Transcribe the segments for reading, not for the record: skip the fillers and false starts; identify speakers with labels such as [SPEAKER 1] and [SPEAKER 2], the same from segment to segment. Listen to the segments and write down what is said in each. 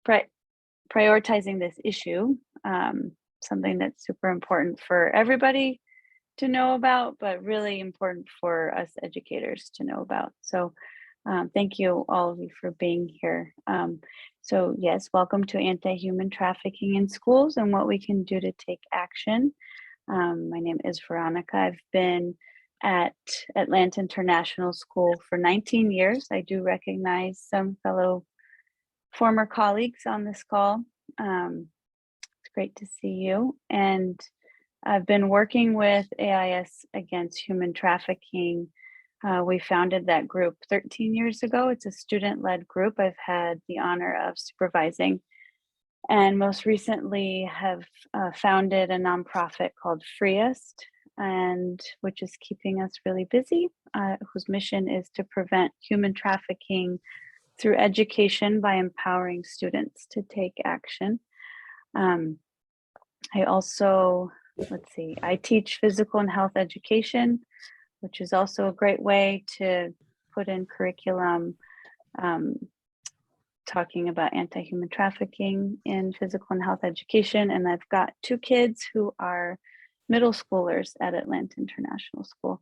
[SPEAKER 1] pri prioritizing this issue, something that's super important for everybody to know about, but really important for us educators to know about. So thank you all of you for being here. So yes, welcome to Anti-Human Trafficking in Schools and what we can do to take action. My name is Veronica. I've been at Atlanta International School for 19 years. I do recognize some fellow former colleagues on this call. It's great to see you. And I've been working with AIS Against Human Trafficking. We founded that group 13 years ago. It's a student-led group I've had the honor of supervising, and most recently have founded a nonprofit called Freest, and which is keeping us really busy, whose mission is to prevent human trafficking through education by empowering students to take action. I also, I teach physical and health education, which is also a great way to put in curriculum talking about anti-human trafficking in physical and health education. And I've got 2 kids who are middle schoolers at Atlanta International School.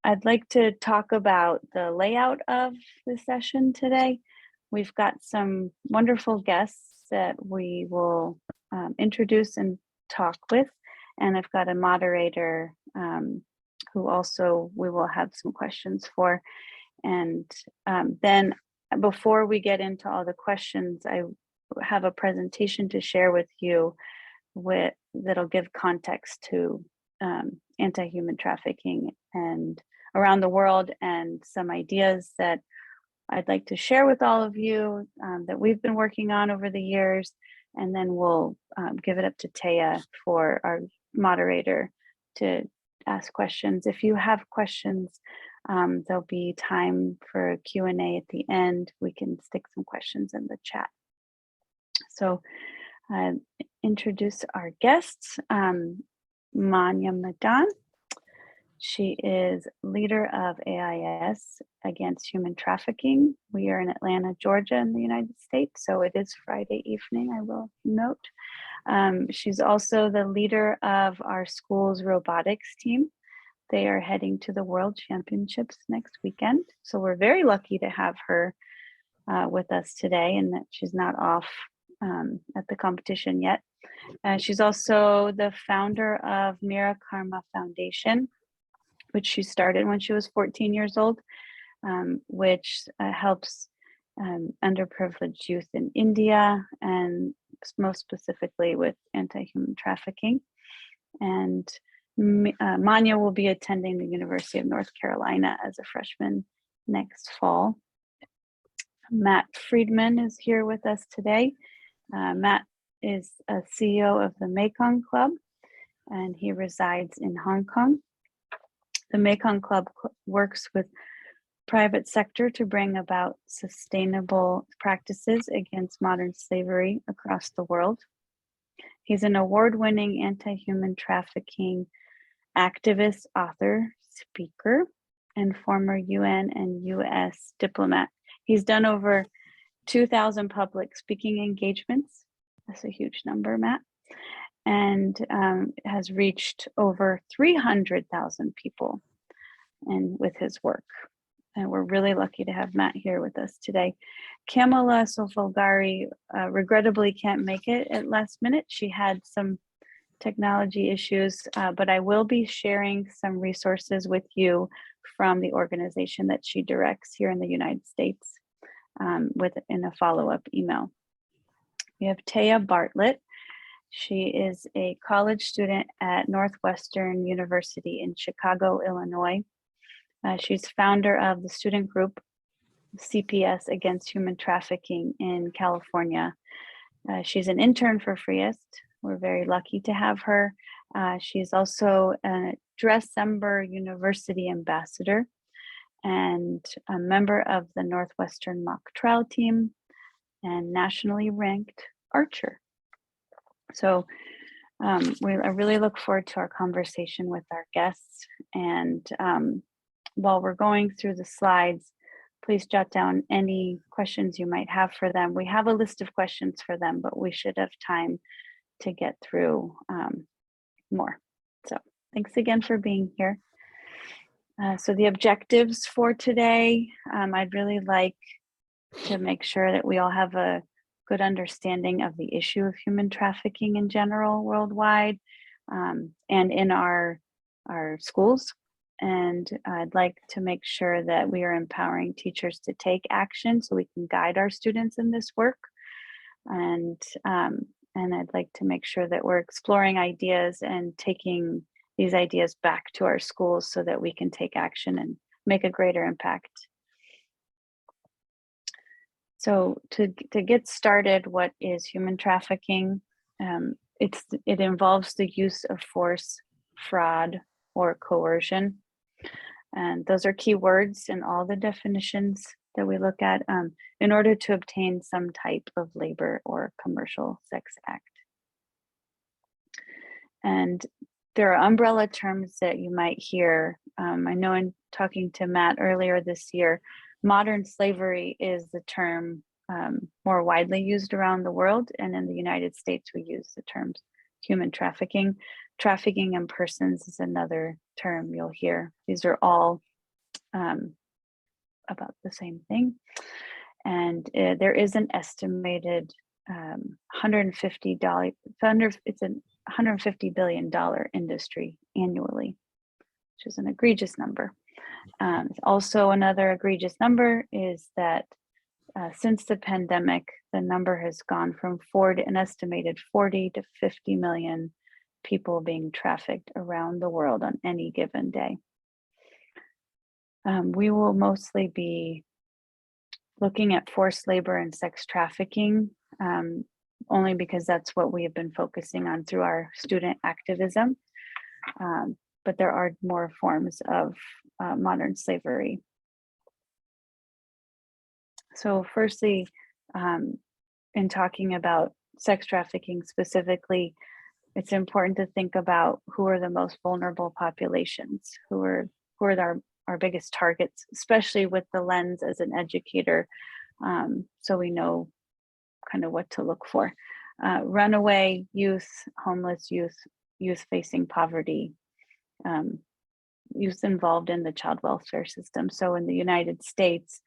[SPEAKER 1] I'd like to talk about the layout of the session today. We've got some wonderful guests that we will introduce and talk with. And I've got a moderator who also we will have some questions for. And then before we get into all the questions, I have a presentation to share with you that'll give context to anti-human trafficking and around the world, and some ideas that I'd like to share with all of you that we've been working on over the years. And then we'll give it up to Taya, for our moderator, to ask questions. If you have questions, there'll be time for a Q&A at the end. We can stick some questions in the chat. So introduce our guests. Manya Madan. She is leader of AIS Against Human Trafficking. We are in Atlanta, Georgia in the United States, so it is Friday evening, I will note. She's also the leader of our school's robotics team. They are heading to the World Championships next weekend, so we're very lucky to have her with us today, and that she's not off at the competition yet. She's also the founder of Mira Karma Foundation, which she started when she was 14 years old, which helps underprivileged youth in India, and most specifically with anti-human trafficking. And Manya will be attending the University of North Carolina as a freshman next fall. Matt Friedman is here with us today. Matt is a CEO of the Mekong Club, and he resides in Hong Kong. The Mekong Club works with private sector to bring about sustainable practices against modern slavery across the world. He's an award-winning anti-human trafficking activist, author, speaker, and former UN and US diplomat. He's done over 2,000 public speaking engagements. That's a huge number, Matt. And has reached over 300,000 people and with his work. And we're really lucky to have Matt here with us today. Kamala Sofalgari regrettably can't make it at last minute. She had some technology issues, but I will be sharing some resources with you from the organization that she directs here in the United States in a follow-up email. We have Taya Bartlett. She is a college student at Northwestern University in Chicago, Illinois. She's founder of the student group CPS Against Human Trafficking in California. She's an intern for Freest. We're very lucky to have her. She's also a December University ambassador and a member of the Northwestern mock trial team and nationally ranked archer. So I really look forward to our conversation with our guests. And while we're going through the slides, please jot down any questions you might have for them. We have a list of questions for them, but we should have time to get through more. So thanks again for being here. So the objectives for today, I'd really like to make sure that we all have a good understanding of the issue of human trafficking in general worldwide, and in our schools. And I'd like to make sure that we are empowering teachers to take action so we can guide our students in this work. And I'd like to make sure that we're exploring ideas and taking these ideas back to our schools so that we can take action and make a greater impact. So to get started, what is human trafficking? It involves the use of force, fraud, or coercion. And those are key words in all the definitions that we look at in order to obtain some type of labor or commercial sex act. And there are umbrella terms that you might hear. I know in talking to Matt earlier this year, modern slavery is the term more widely used around the world. And in the United States, we use the terms human trafficking. Trafficking in persons is another term you'll hear. These are all about the same thing. And there is an estimated $150 billion industry annually, which is an egregious number. Also, another egregious number is that since the pandemic, the number has gone from an estimated 40 to 50 million people being trafficked around the world on any given day. We will mostly be looking at forced labor and sex trafficking, only because that's what we have been focusing on through our student activism. But there are more forms of modern slavery. So firstly, in talking about sex trafficking specifically, it's important to think about who are the most vulnerable populations, who are our biggest targets, especially with the lens as an educator, so we know kind of what to look for. Runaway youth, homeless youth, youth facing poverty, youth involved in the child welfare system. So in the United States,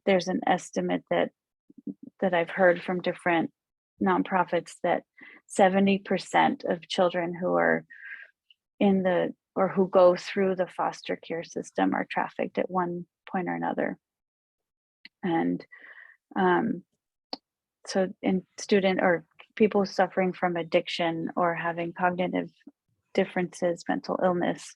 [SPEAKER 1] there's an estimate that I've heard from different nonprofits that 70% of children who are who go through the foster care system are trafficked at one point or another. And so in student or people suffering from addiction or having cognitive differences, mental illness,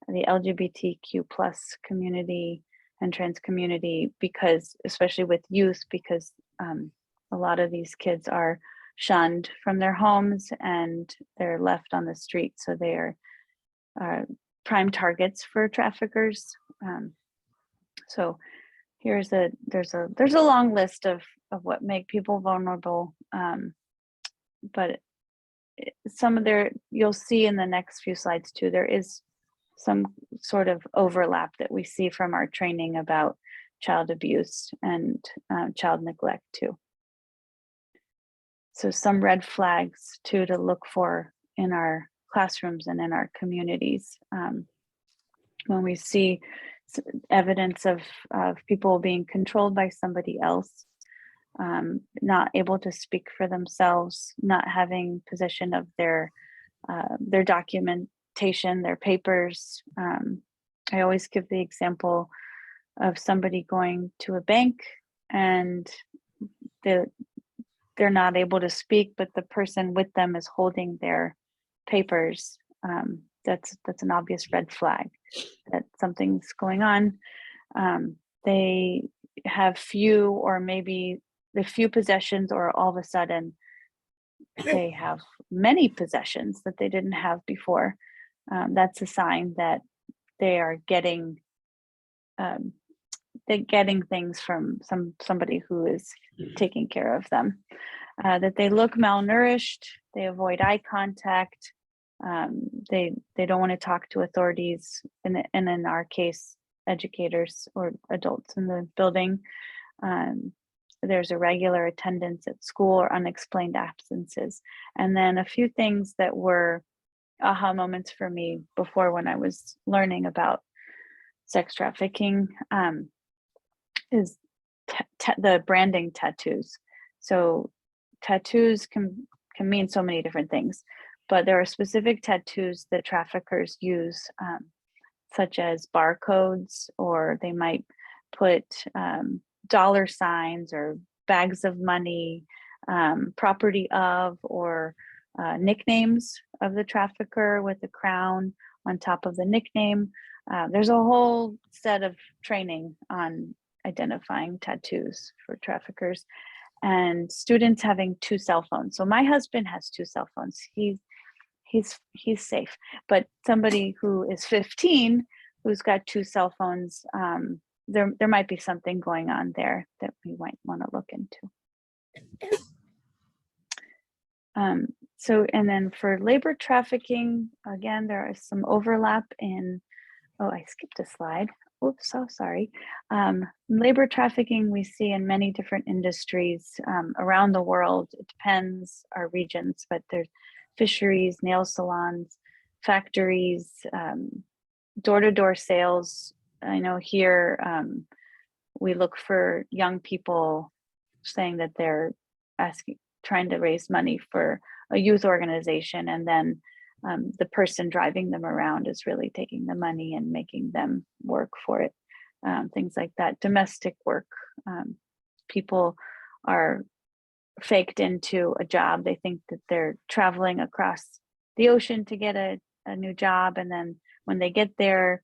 [SPEAKER 1] the LGBTQ plus community and trans community, because especially with youth, because a lot of these kids are shunned from their homes and they're left on the street. So they are prime targets for traffickers. So there's a long list of what make people vulnerable, but you'll see in the next few slides too, there is some sort of overlap that we see from our training about child abuse and child neglect too. So some red flags too to look for in our classrooms and in our communities. When we see evidence of people being controlled by somebody else, not able to speak for themselves, not having possession of their documentation, their papers. I always give the example of somebody going to a bank and they're not able to speak, but the person with them is holding their papers. That's an obvious red flag that something's going on. They have few or maybe the few possessions, or all of a sudden they have many possessions that they didn't have before. That's a sign that they are getting things from somebody who is taking care of them. That they look malnourished, they avoid eye contact, they don't want to talk to authorities, and in our case, educators or adults in the building. There's a regular attendance at school or unexplained absences. And then a few things that were aha moments for me before when I was learning about sex trafficking is the branding tattoos. So tattoos can mean so many different things, but there are specific tattoos that traffickers use, such as barcodes, or they might put dollar signs or bags of money, property of, or nicknames of the trafficker with a crown on top of the nickname. There's a whole set of training on identifying tattoos for traffickers, and students having 2 cell phones. So my husband has 2 cell phones. He's safe, but somebody who is 15 who's got 2 cell phones, there might be something going on there that we might want to look into. So, and then for labor trafficking, again, there is some overlap in, oh, I skipped a slide. Oops, so sorry. Labor trafficking we see in many different industries around the world. It depends our regions, but there's fisheries, nail salons, factories, door-to-door sales. I know here we look for young people saying that they're trying to raise money for a youth organization, and then the person driving them around is really taking the money and making them work for it. Things like that. Domestic work. People are faked into a job. They think that they're traveling across the ocean to get a new job, and then when they get there,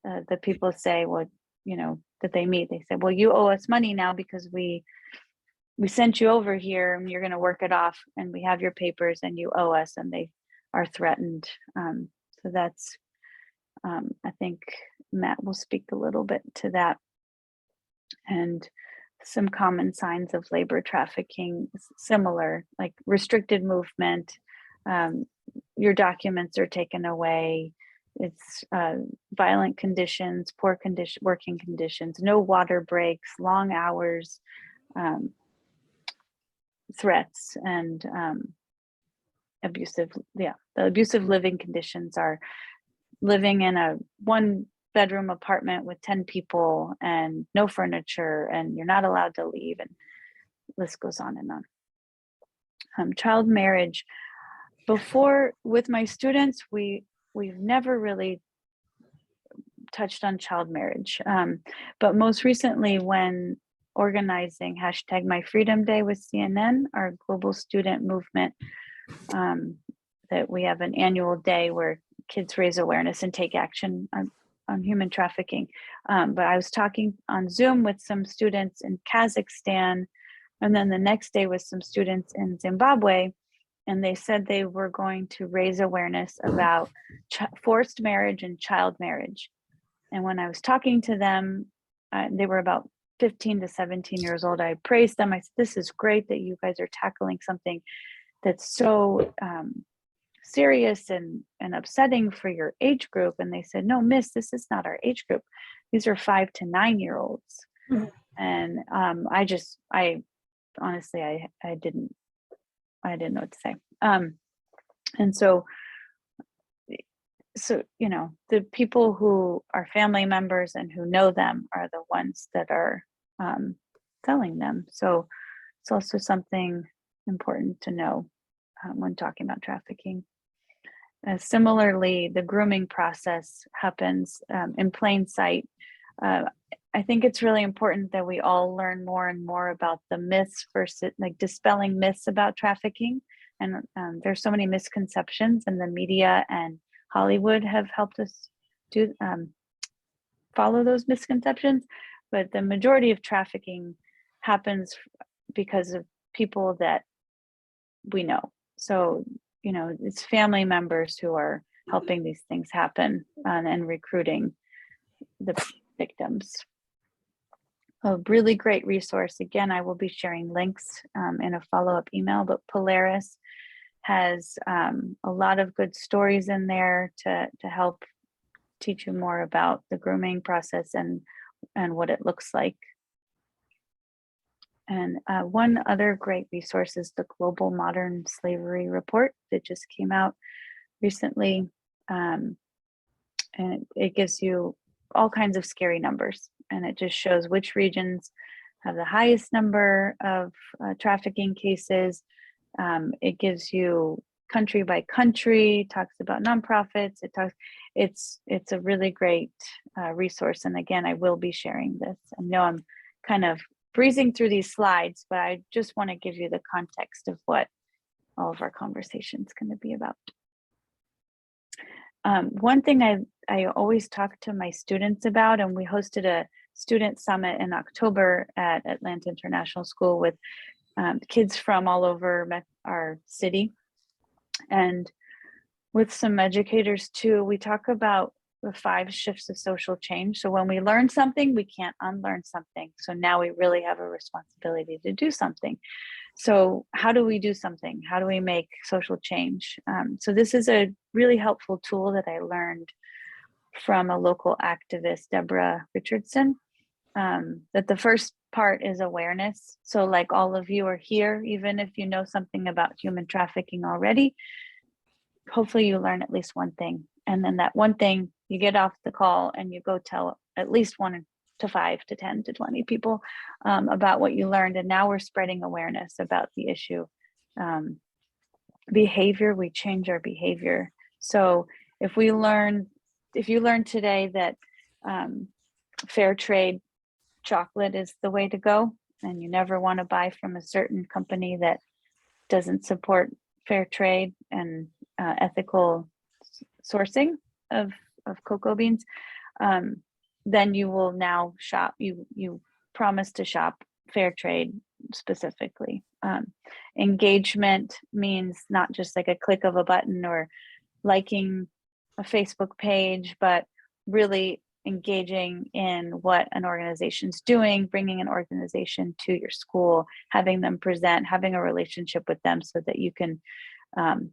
[SPEAKER 1] the people say, well, that they meet, they say, well, you owe us money now because we sent you over here and you're going to work it off, and we have your papers and you owe us, and they are threatened. So that's, I think Matt will speak a little bit to that. And some common signs of labor trafficking, similar, like restricted movement, your documents are taken away, it's violent conditions, poor working conditions, no water breaks, long hours, threats, and the abusive living conditions are living in a 1-bedroom apartment with 10 people and no furniture, and you're not allowed to leave, and the list goes on and on. Child marriage. Before, with my students, we've never really touched on child marriage, but most recently when organizing #MyFreedomDay with CNN, our global student movement, that we have an annual day where kids raise awareness and take action on human trafficking. But I was talking on Zoom with some students in Kazakhstan, and then the next day with some students in Zimbabwe, and they said they were going to raise awareness about forced marriage and child marriage. And when I was talking to them, they were about 15 to 17 years old. I praised them. I said, this is great that you guys are tackling something that's so serious and upsetting for your age group. And they said, no, miss, this is not our age group. These are 5 to 9 year olds. Mm-hmm. And I honestly, I didn't know what to say. And so, the people who are family members and who know them are the ones that are selling them. So it's also something important to know when talking about trafficking. Similarly, the grooming process happens in plain sight. I think it's really important that we all learn more and more about the myths versus, like, dispelling myths about trafficking. And there's so many misconceptions, and the media and Hollywood have helped us follow those misconceptions. But the majority of trafficking happens because of people that we know. So, it's family members who are helping these things happen and recruiting the victims. A really great resource. Again, I will be sharing links in a follow-up email, but Polaris has a lot of good stories in there to help teach you more about the grooming process and what it looks like. And one other great resource is the Global Modern Slavery Report that just came out recently. And it gives you all kinds of scary numbers, and it just shows which regions have the highest number of trafficking cases. It gives you country by country, talks about nonprofits. It's a really great resource. And again, I will be sharing this. I know I'm kind of breezing through these slides, but I just want to give you the context of what all of our conversation is going to be about. One thing I always talk to my students about, and we hosted a student summit in October at Atlanta International School with kids from all over our city, and with some educators too. We talk about the 5 shifts of social change. So when we learn something, we can't unlearn something. So now we really have a responsibility to do something. So how do we do something? How do we make social change? So this is a really helpful tool that I learned from a local activist, Deborah Richardson, that the first part is awareness. So like all of you are here, even if you know something about human trafficking already, hopefully you learn at least one thing. And then that one thing, you get off the call and you go tell at least 1 to 5 to 10 to 20 people about what you learned. And now we're spreading awareness about the issue. Behavior, we change our behavior. So if you learn today that fair trade chocolate is the way to go, and you never want to buy from a certain company that doesn't support fair trade and ethical sourcing of cocoa beans, then you will now shop. You promise to shop fair trade specifically. Engagement means not just like a click of a button or liking a Facebook page, but really engaging in what an organization's doing, bringing an organization to your school, having them present, having a relationship with them so that you can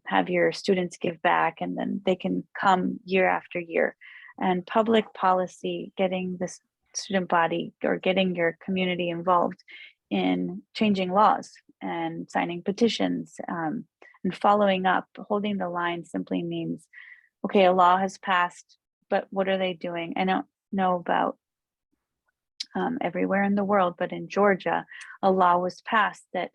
[SPEAKER 1] have your students give back, and then they can come year after year. And public policy, getting the student body or getting your community involved in changing laws and signing petitions and following up. Holding the line simply means, okay, a law has passed, but what are they doing? I don't know about everywhere in the world, but in Georgia, a law was passed that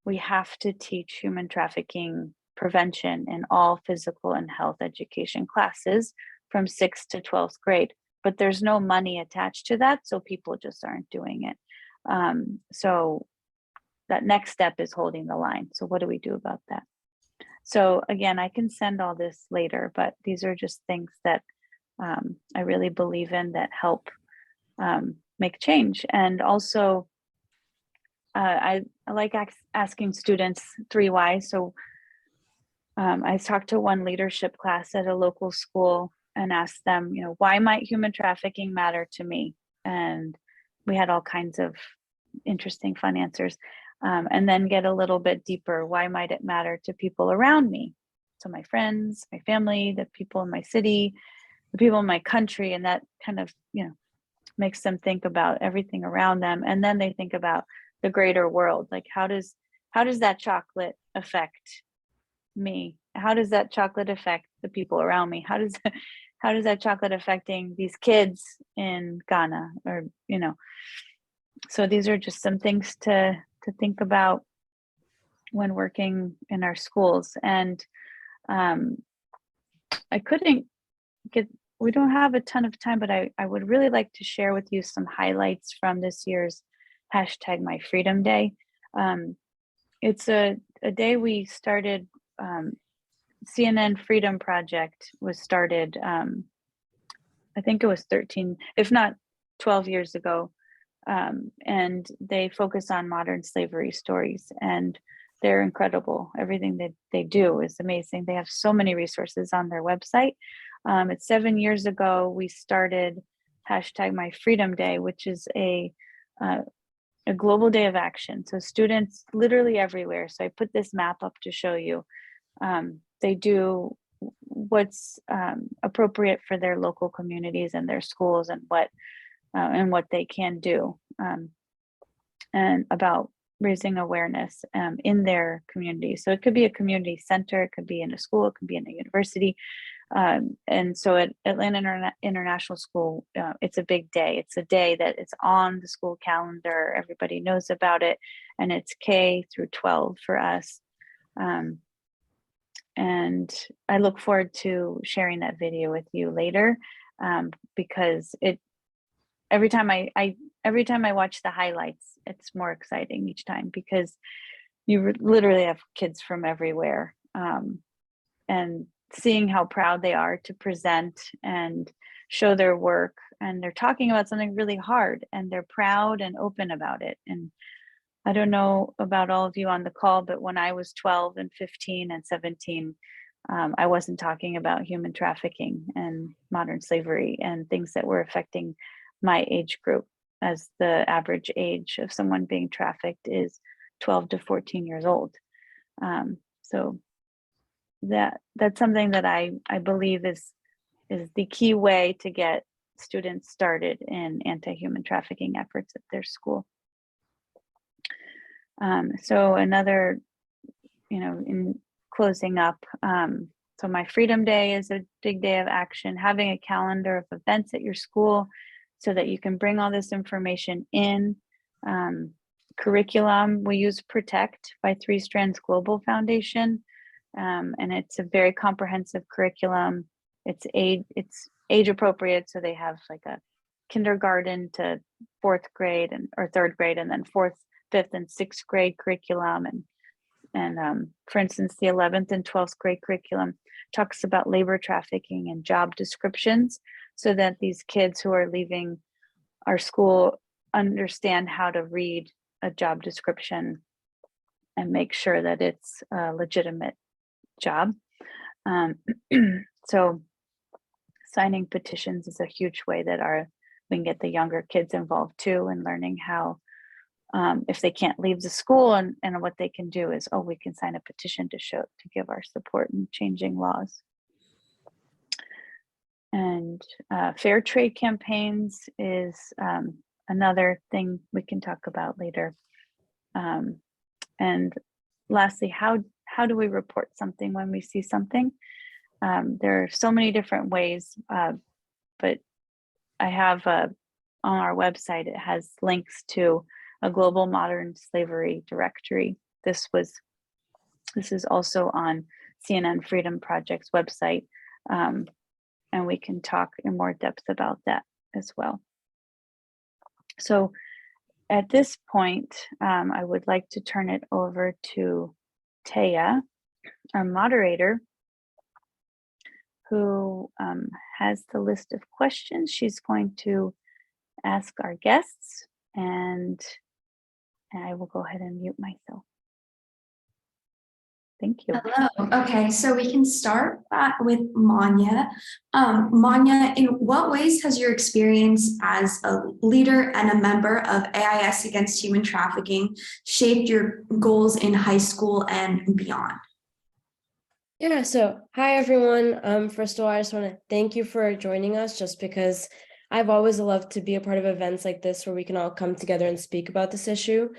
[SPEAKER 1] we have to teach human trafficking prevention in all physical and health education classes from 6th to 12th grade, but there's no money attached to that, so people just aren't doing it. So that next step is holding the line. So what do we do about that? So again, I can send all this later, but these are just things that I really believe in that help make change. And also, I like asking students 3 whys. So I talked to one leadership class at a local school and asked them, why might human trafficking matter to me? And we had all kinds of interesting, fun answers. And then get a little bit deeper. Why might it matter to people around me? So my friends, my family, the people in my city, the people in my country, and that kind of, makes them think about everything around them. And then they think about the greater world. Like, how does that chocolate affect me? How does that chocolate affect the people around me? How does that chocolate affecting these kids in Ghana? Or, so these are just some things to think about when working in our schools. And we don't have a ton of time, but I would really like to share with you some highlights from this year's #MyFreedomDay. It's a day we started. CNN Freedom Project was started, I think it was 13, if not 12 years ago. And they focus on modern slavery stories, and they're incredible. Everything that they do is amazing. They have so many resources on their website. It's 7 years ago, we started #MyFreedomDay, which is a global day of action. So students literally everywhere. So I put this map up to show you. They do what's appropriate for their local communities and their schools, and what they can do, and about raising awareness in their community. So it could be a community center, it could be in a school, it could be in a university. And so at Atlanta International School, it's a big day. It's a day that is on the school calendar. Everybody knows about it, and it's K through 12 for us. And I look forward to sharing that video with you later, because every time I watch the highlights, it's more exciting each time, because you literally have kids from everywhere, and seeing how proud they are to present and show their work, and they're talking about something really hard, and they're proud and open about it. And I don't know about all of you on the call, but when I was 12 and 15 and 17, I wasn't talking about human trafficking and modern slavery and things that were affecting my age group, as the average age of someone being trafficked is 12 to 14 years old. So that's something that I believe is the key way to get students started in anti-human trafficking efforts at their school. So another, in closing up, so my Freedom Day is a big day of action, having a calendar of events at your school so that you can bring all this information in. Curriculum, we use Protect by Three Strands Global Foundation, and it's a very comprehensive curriculum. It's age appropriate, so they have like a kindergarten to fourth grade or third grade, and then fourth, fifth, and sixth grade curriculum. And for instance, the 11th and 12th grade curriculum talks about labor trafficking and job descriptions, so that these kids who are leaving our school understand how to read a job description and make sure that it's a legitimate job. So signing petitions is a huge way that we can get the younger kids involved too, and learning how, if they can't leave the school, and what they can do is, we can sign a petition to give our support in changing laws. And fair trade campaigns is another thing we can talk about later. And lastly, how do we report something when we see something? There are so many different ways, but I have on our website, it has links to a global modern slavery directory. This is also on CNN Freedom Project's website, and we can talk in more depth about that as well. So at this point, I would like to turn it over to Taya, our moderator, who has the list of questions she's going to ask our guests, and I will go ahead and mute myself. Thank you.
[SPEAKER 2] Hello. Okay, so we can start with Manya. Manya, in what ways has your experience as a leader and a member of AIS Against Human Trafficking shaped your goals in high school and beyond?
[SPEAKER 3] Yeah, so hi everyone. First of all, I just want to thank you for joining us, just because I've always loved to be a part of events like this where we can all come together and speak about this issue.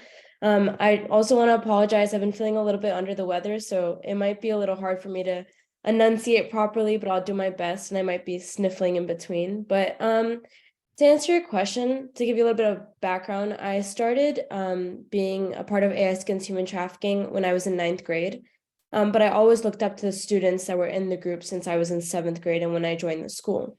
[SPEAKER 3] I also want to apologize. I've been feeling a little bit under the weather, so it might be a little hard for me to enunciate properly, but I'll do my best, and I might be sniffling in between. But to answer your question, to give you a little bit of background, I started being a part of AIS Against Human Trafficking when I was in 9th grade. But I always looked up to the students that were in the group since I was in 7th grade and when I joined the school.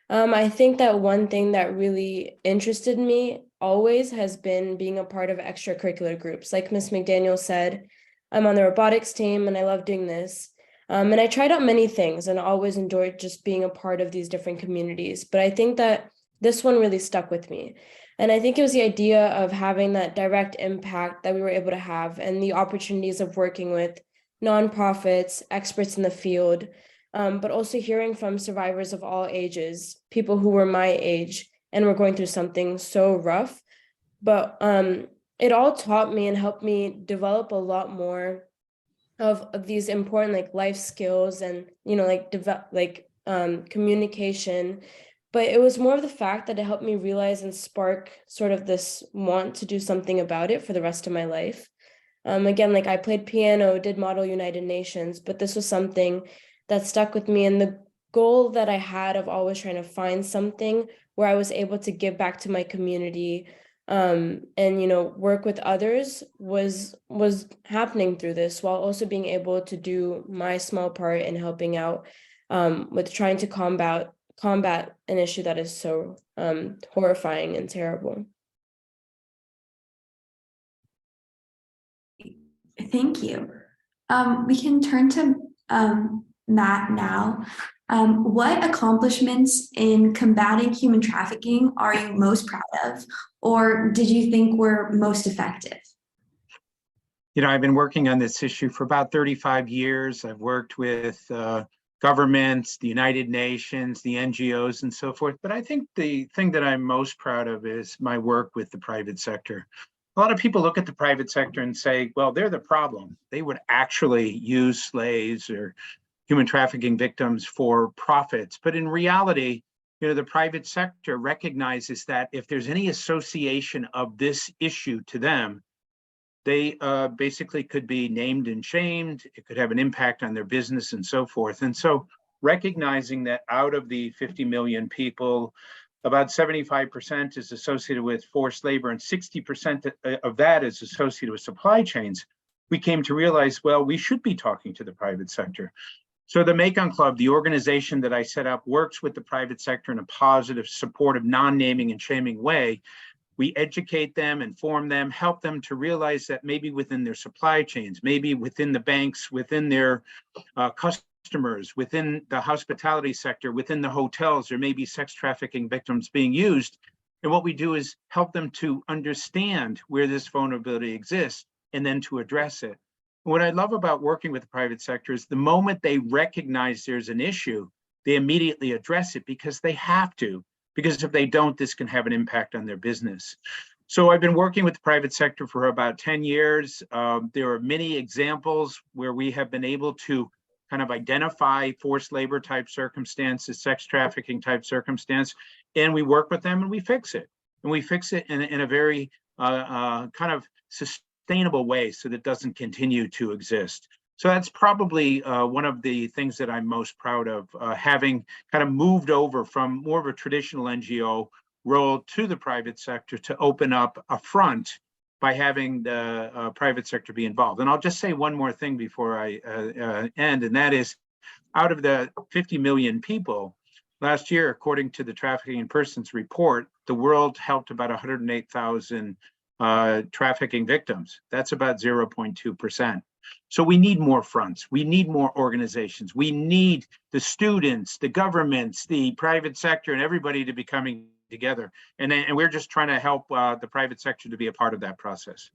[SPEAKER 3] I think that one thing that really interested me always has been being a part of extracurricular groups. Like Ms. McDaniel said, I'm on the robotics team and I love doing this. And I tried out many things and always enjoyed just being a part of these different communities. But I think that this one really stuck with me. And I think it was the idea of having that direct impact that we were able to have, and the opportunities of working with nonprofits, experts in the field, but also hearing from survivors of all ages, people who were my age and were going through something so rough. But it all taught me and helped me develop a lot more of these important like life skills and, you know, like communication. But it was more of the fact that it helped me realize and spark sort of this want to do something about it for the rest of my life. Again, like I played piano, did Model United Nations, but this was something that stuck with me. And the goal that I had of always trying to find something where I was able to give back to my community, and, you know, work with others was happening through this, while also being able to do my small part in helping out with trying to combat an issue that is so horrifying and terrible.
[SPEAKER 2] Thank you. We can turn to Matt now. What accomplishments in combating human trafficking are you most proud of, or did you think were most effective?
[SPEAKER 4] You know, I've been working on this issue for about 35 years. I've worked with governments, the United Nations, the NGOs, and so forth. But I think the thing that I'm most proud of is my work with the private sector. A lot of people look at the private sector and say, well, they're the problem. They would actually use slaves or human trafficking victims for profits. But in reality, you know, the private sector recognizes that if there's any association of this issue to them, they basically could be named and shamed. It could have an impact on their business and so forth. And so recognizing that out of the 50 million people, about 75% is associated with forced labor and 60% of that is associated with supply chains, we came to realize, well, we should be talking to the private sector. So the Macon Club, the organization that I set up, works with the private sector in a positive, supportive, non-naming and shaming way. We educate them, inform them, help them to realize that maybe within their supply chains, maybe within the banks, within their customers, within the hospitality sector, within the hotels, there may be sex trafficking victims being used. And what we do is help them to understand where this vulnerability exists and then to address it. What I love about working with the private sector is the moment they recognize there's an issue, they immediately address it because they have to. Because if they don't, this can have an impact on their business. So I've been working with the private sector for about 10 years. There are many examples where we have been able to kind of identify forced labor type circumstances, sex trafficking type circumstance, and we work with them and we fix it. And we fix it in a very kind of sustainable way so that it doesn't continue to exist. So that's probably one of the things that I'm most proud of, having kind of moved over from more of a traditional NGO role to the private sector to open up a front by having the private sector be involved. And I'll just say one more thing before I end, and that is, out of the 50 million people, last year, according to the Trafficking in Persons report, the world helped about 108,000 trafficking victims. That's about 0.2%. So we need more fronts. We need more organizations. We need the students, the governments, the private sector, and everybody to be coming together. And we're just trying to help the private sector to be a part of that process.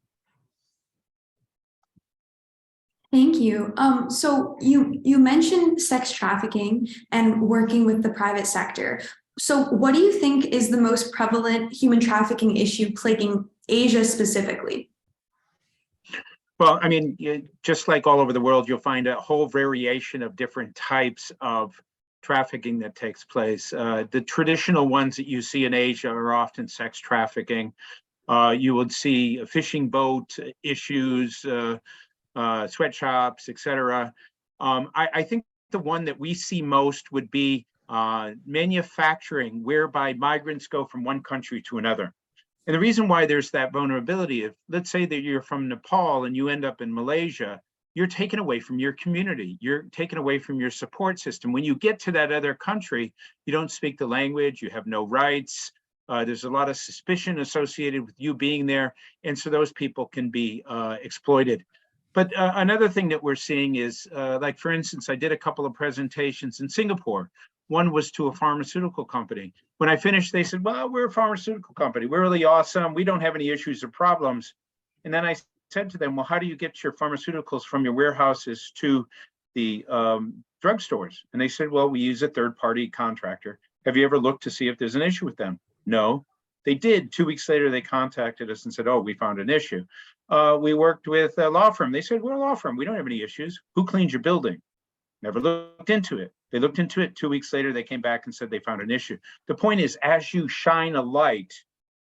[SPEAKER 2] Thank you. So you mentioned sex trafficking and working with the private sector. So what do you think is the most prevalent human trafficking issue plaguing Asia specifically?
[SPEAKER 4] Well, I mean, just like all over the world, you'll find a whole variation of different types of trafficking that takes place. The traditional ones that you see in Asia are often sex trafficking. You would see fishing boat issues, sweatshops, etc. I think the one that we see most would be manufacturing, whereby migrants go from one country to another. And the reason why there's that vulnerability, if let's say that you're from Nepal and you end up in Malaysia, you're taken away from your community. You're taken away from your support system. When you get to that other country, you don't speak the language, you have no rights. There's a lot of suspicion associated with you being there. And so those people can be exploited. But another thing that we're seeing is, like, for instance, I did a couple of presentations in Singapore. One was to a pharmaceutical company. When I finished, they said, well, we're a pharmaceutical company. We're really awesome. We don't have any issues or problems. And then I said to them, well, how do you get your pharmaceuticals from your warehouses to the drugstores? And they said, well, we use a third-party contractor. Have you ever looked to see if there's an issue with them? No. They did. 2 weeks later, they contacted us and said, oh, we found an issue. we worked with a law firm. They said, we're a law firm. We don't have any issues. Who cleans your building? Never looked into it. They looked into it 2 weeks later. They came back and said they found an issue. The point is, as you shine a light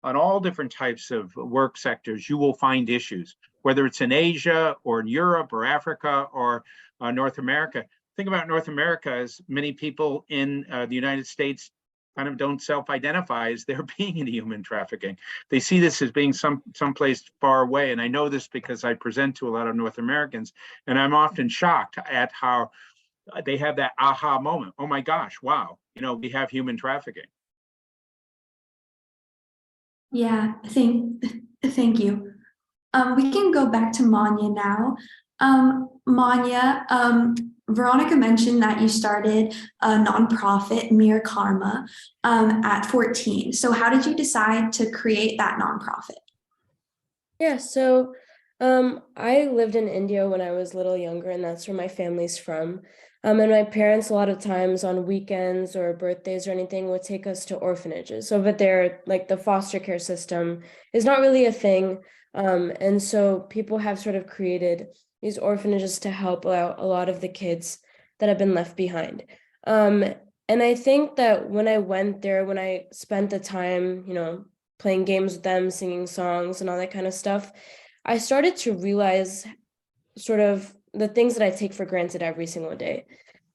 [SPEAKER 4] on all different types of work sectors, you will find issues, whether it's in Asia or in Europe or Africa or North America. Think about North America, as many people in the United States kind of don't self-identify as they're being in human trafficking. They see this as being someplace far away. And I know this because I present to a lot of North Americans, and I'm often shocked at how they have that aha moment. Oh my gosh, wow, we have human trafficking.
[SPEAKER 2] Yeah, thank you. We can go back to Manya now. Manya, Veronica mentioned that you started a nonprofit, Mere Karma, at 14. So how did you decide to create that nonprofit?
[SPEAKER 3] Yeah, so I lived in India when I was a little younger, and that's where my family's from. And my parents, a lot of times on weekends or birthdays or anything, would take us to orphanages. Over there, like the foster care system is not really a thing. And so people have sort of created these orphanages to help out a lot of the kids that have been left behind. And I think that when I went there, when I spent the time, playing games with them, singing songs and all that kind of stuff, I started to realize sort of the things that I take for granted every single day.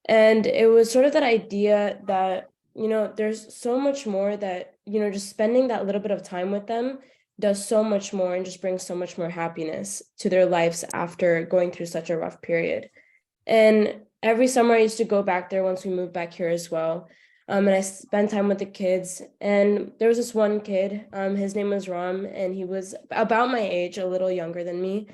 [SPEAKER 3] And it was sort of that idea that, there's so much more that, just spending that little bit of time with them does so much more and just brings so much more happiness to their lives after going through such a rough period. And every summer I used to go back there once we moved back here as well. And I spent time with the kids. And there was this one kid, his name was Ram, and he was about my age, a little younger than me.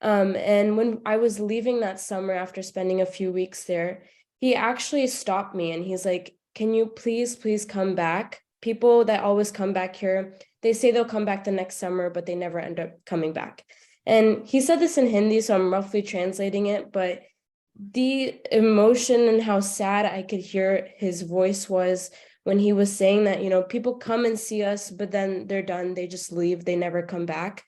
[SPEAKER 3] And when I was leaving that summer after spending a few weeks there, he actually stopped me and he's like, can you please come back? People that always come back here, they say they'll come back the next summer, but they never end up coming back. And he said this in Hindi, so I'm roughly translating it, but the emotion and how sad I could hear his voice was when he was saying that, people come and see us, but then they're done. They just leave. They never come back.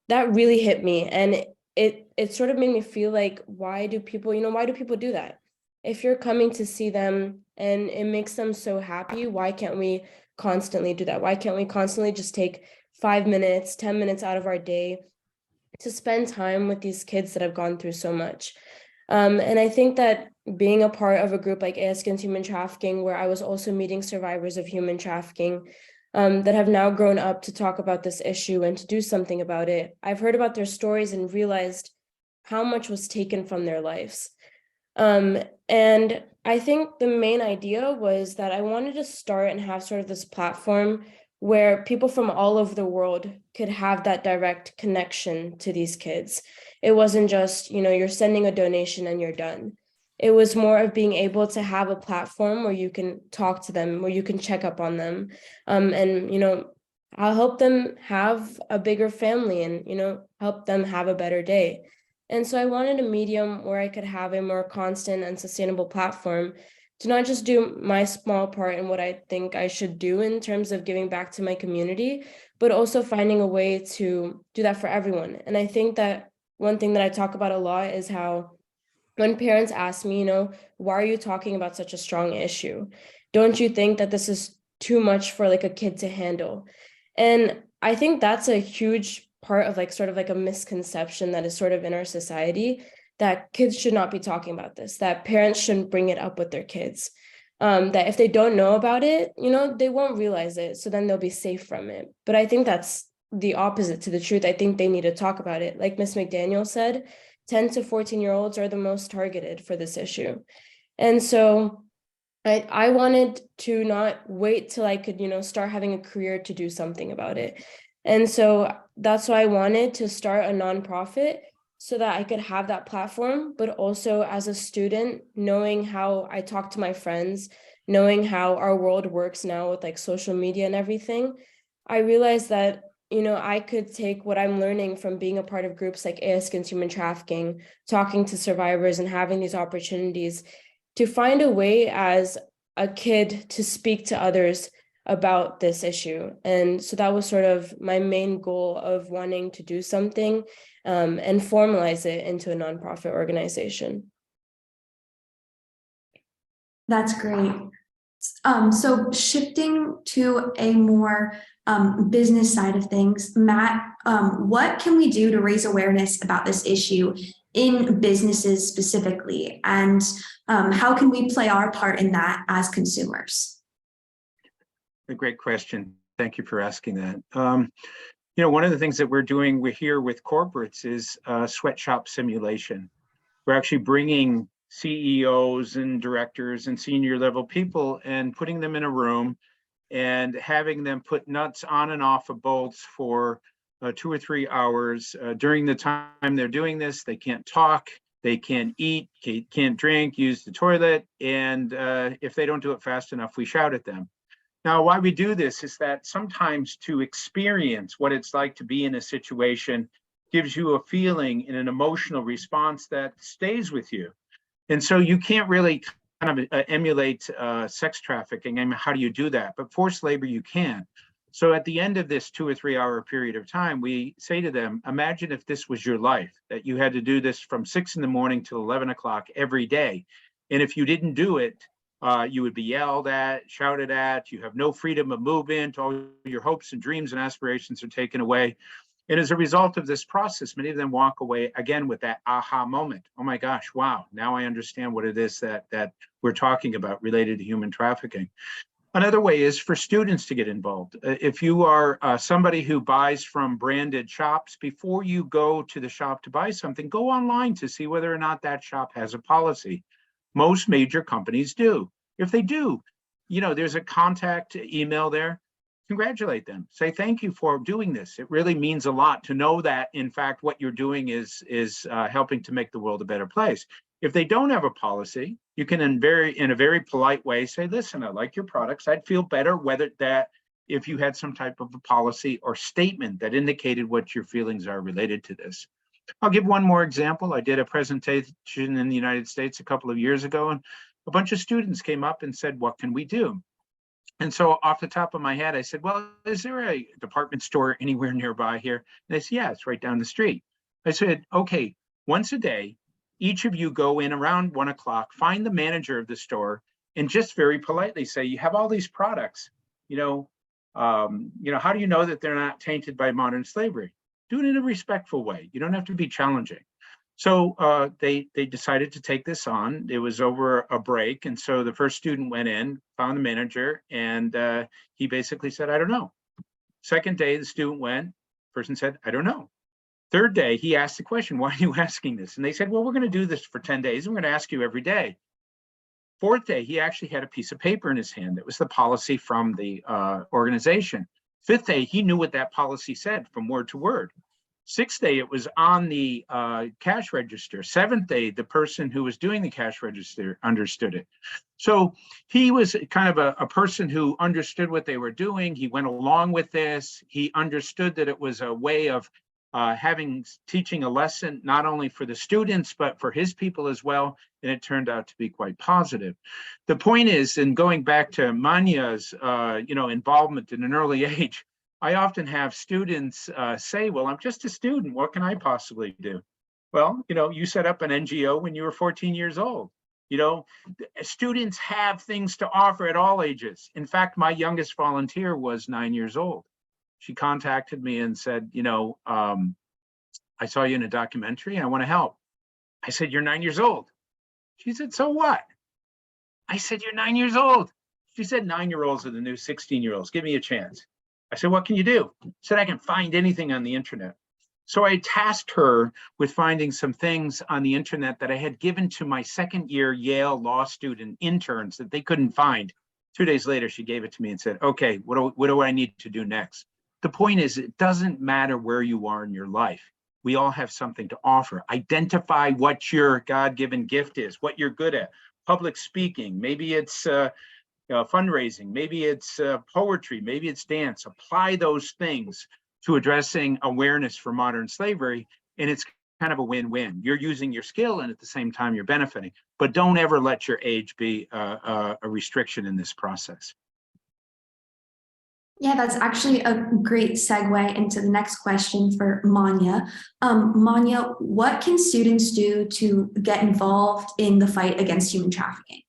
[SPEAKER 3] That really hit me. And it sort of made me feel like, why do people do that? If you're coming to see them and it makes them so happy, why can't we constantly do that? Why can't we constantly just take 5 minutes, 10 minutes out of our day to spend time with these kids that have gone through so much? And I think that being a part of a group like AS Against Human Trafficking, where I was also meeting survivors of human trafficking that have now grown up to talk about this issue and to do something about it, I've heard about their stories and realized how much was taken from their lives. And I think the main idea was that I wanted to start and have sort of this platform where people from all over the world could have that direct connection to these kids. It wasn't just, you're sending a donation and you're done. It was more of being able to have a platform where you can talk to them, where you can check up on them. And, I'll help them have a bigger family and, help them have a better day. And so I wanted a medium where I could have a more constant and sustainable platform to not just do my small part in what I think I should do in terms of giving back to my community, but also finding a way to do that for everyone. And I think that one thing that I talk about a lot is how when parents ask me, why are you talking about such a strong issue? Don't you think that this is too much for like a kid to handle? And I think that's a huge part of sort of a misconception that is sort of in our society, that kids should not be talking about this, that parents shouldn't bring it up with their kids, that if they don't know about it, they won't realize it. So then they'll be safe from it. But I think that's the opposite to the truth. I think they need to talk about it. Like Ms. McDaniel said, 10 to 14-year-olds are the most targeted for this issue. And so I wanted to not wait till I could, start having a career to do something about it. And so that's why I wanted to start a nonprofit so that I could have that platform, but also as a student, knowing how I talk to my friends, knowing how our world works now with social media and everything, I realized that, I could take what I'm learning from being a part of groups like AS Against Human Trafficking, talking to survivors and having these opportunities to find a way as a kid to speak to others about this issue. And so that was sort of my main goal of wanting to do something and formalize it into a nonprofit organization.
[SPEAKER 2] That's great. So shifting to a more business side of things, Matt, what can we do to raise awareness about this issue in businesses specifically? And how can we play our part in that as consumers?
[SPEAKER 4] A great question. Thank you for asking that. One of the things that we're doing here with corporates is sweatshop simulation. We're actually bringing CEOs and directors and senior level people and putting them in a room and having them put nuts on and off of bolts for 2 or 3 hours. During the time they're doing this, they can't talk, they can't eat, can't drink, use the toilet, and if they don't do it fast enough, we shout at them. Now, why we do this is that sometimes to experience what it's like to be in a situation gives you a feeling and an emotional response that stays with you. And so you can't really kind of emulate sex trafficking. I mean, how do you do that? But forced labor, you can. So at the end of this 2 or 3 hour period of time, we say to them, imagine if this was your life, that you had to do this from 6 in the morning till 11 o'clock every day. And if you didn't do it, you would be yelled at, shouted at, you have no freedom of movement, all your hopes and dreams and aspirations are taken away. And as a result of this process, many of them walk away again with that aha moment. Oh my gosh, wow, now I understand what it is that we're talking about related to human trafficking. Another way is for students to get involved. If you are somebody who buys from branded shops, before you go to the shop to buy something, go online to see whether or not that shop has a policy. Most major companies do. If they do, there's a contact email there. Congratulate them. Say thank you for doing this. It really means a lot to know that, in fact, what you're doing is helping to make the world a better place. If they don't have a policy, you can in a very polite way say, listen, I like your products. I'd feel better if you had some type of a policy or statement that indicated what your feelings are related to this. I'll give one more example. I did a presentation in the United States a couple of years ago, and a bunch of students came up and said, what can we do? And so off the top of my head, I said, well, is there a department store anywhere nearby here? And they said, yeah, it's right down the street. I said, okay, once a day, each of you go in around 1 o'clock, find the manager of the store, and just very politely say, you have all these products, how do you know that they're not tainted by modern slavery? Do it in a respectful way. You don't have to be challenging. So they decided to take this on. It was over a break. And so the first student went in, found the manager, and he basically said, I don't know. Second day, the student went, person said, I don't know. Third day, he asked the question, why are you asking this? And they said, well, we're going to do this for 10 days. And we're going to ask you every day. Fourth day, he actually had a piece of paper in his hand. That was the policy from the organization. Fifth day, he knew what that policy said from word to word. Sixth day, it was on the cash register. Seventh day, the person who was doing the cash register understood it. So he was kind of a person who understood what they were doing. He went along with this. He understood that it was a way of teaching a lesson, not only for the students, but for his people as well. And it turned out to be quite positive. The point is, in going back to Manya's, involvement in an early age, I often have students say, well, I'm just a student. What can I possibly do? Well, you set up an NGO when you were 14 years old. Students have things to offer at all ages. In fact, my youngest volunteer was 9 years old. She contacted me and said, I saw you in a documentary. I want to help. I said, you're 9 years old. She said, so what? I said, you're 9 years old. She said, 9-year-olds are the new 16-year-olds. Give me a chance. I said, what can you do? She said, I can find anything on the internet. So I tasked her with finding some things on the internet that I had given to my second-year Yale law student interns that they couldn't find. 2 days later, she gave it to me and said, okay, what do I need to do next? The point is, it doesn't matter where you are in your life. We all have something to offer. Identify what your God-given gift is, what you're good at. Public speaking, maybe it's fundraising, maybe it's poetry, maybe it's dance. Apply those things to addressing awareness for modern slavery, and it's kind of a win-win. You're using your skill, and at the same time, you're benefiting. But don't ever let your age be a restriction in this process.
[SPEAKER 2] Yeah, that's actually a great segue into the next question for Manya. Manya, what can students do to get involved in the fight against human trafficking?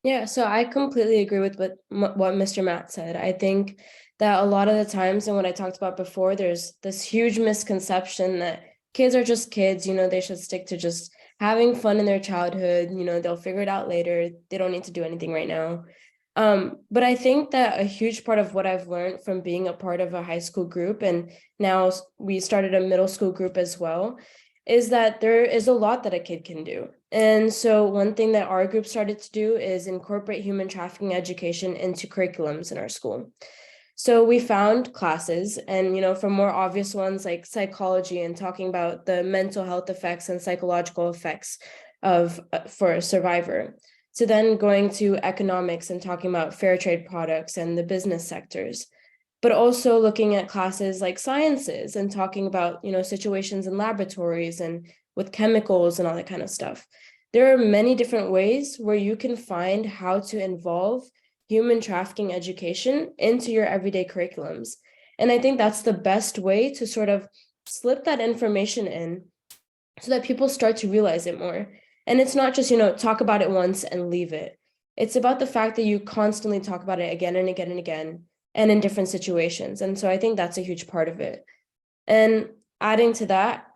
[SPEAKER 3] Yeah, so I completely agree with what Mr. Matt said. I think that a lot of the times, and what I talked about before, there's this huge misconception that kids are just kids, they should stick to just having fun in their childhood, they'll figure it out later. They don't need to do anything right now. But I think that a huge part of what I've learned from being a part of a high school group, and now we started a middle school group as well, is that there is a lot that a kid can do. And so one thing that our group started to do is incorporate human trafficking education into curriculums in our school. So we found classes, and for more obvious ones like psychology and talking about the mental health effects and psychological effects of for a survivor, to then going to economics and talking about fair trade products and the business sectors, but also looking at classes like sciences and talking about, situations in laboratories and with chemicals and all that kind of stuff. There are many different ways where you can find how to involve human trafficking education into your everyday curriculums. And I think that's the best way to sort of slip that information in so that people start to realize it more. And it's not just, talk about it once and leave it. It's about the fact that you constantly talk about it again and again and again, and in different situations. And so I think that's a huge part of it. And adding to that,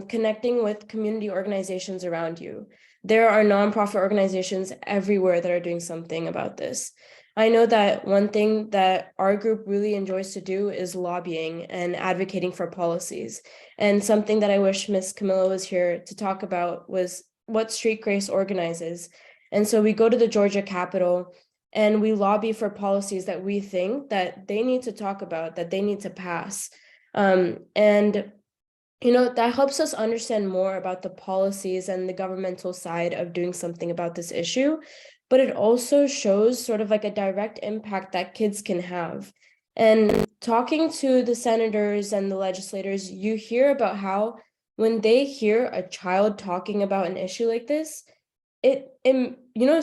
[SPEAKER 3] connecting with community organizations around you. There are nonprofit organizations everywhere that are doing something about this. I know that one thing that our group really enjoys to do is lobbying and advocating for policies. And something that I wish Miss Camilla was here to talk about was what Street Grace organizes. And so we go to the Georgia Capitol and we lobby for policies that we think that they need to talk about, that they need to pass. And that helps us understand more about the policies and the governmental side of doing something about this issue. But it also shows sort of like a direct impact that kids can have. And talking to the senators and the legislators, you hear about how when they hear a child talking about an issue like this, it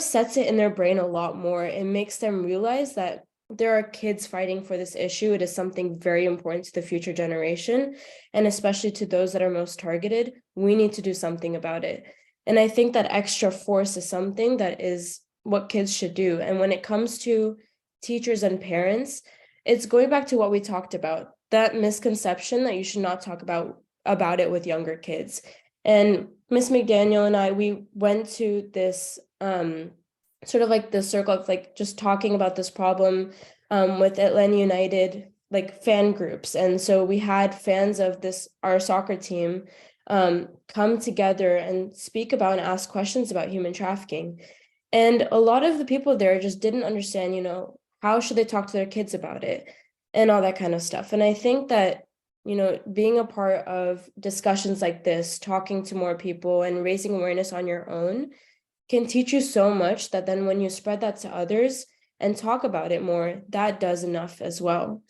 [SPEAKER 3] sets it in their brain a lot more. It makes them realize that there are kids fighting for this issue. It is something very important to the future generation, and especially to those that are most targeted. We need to do something about it. And I think that extra force is something that is what kids should do. And when it comes to teachers and parents, it's going back to what we talked about, that misconception that you should not talk about it with younger kids. And Miss McDaniel and I, we went to this sort of like the circle of like just talking about this problem with Atlanta United, like fan groups. And so we had fans of our soccer team come together and speak about and ask questions about human trafficking. And a lot of the people there just didn't understand, how should they talk to their kids about it and all that kind of stuff. And I think that, being a part of discussions like this, talking to more people and raising awareness on your own can teach you so much that then when you spread that to others and talk about it more, that does enough as well.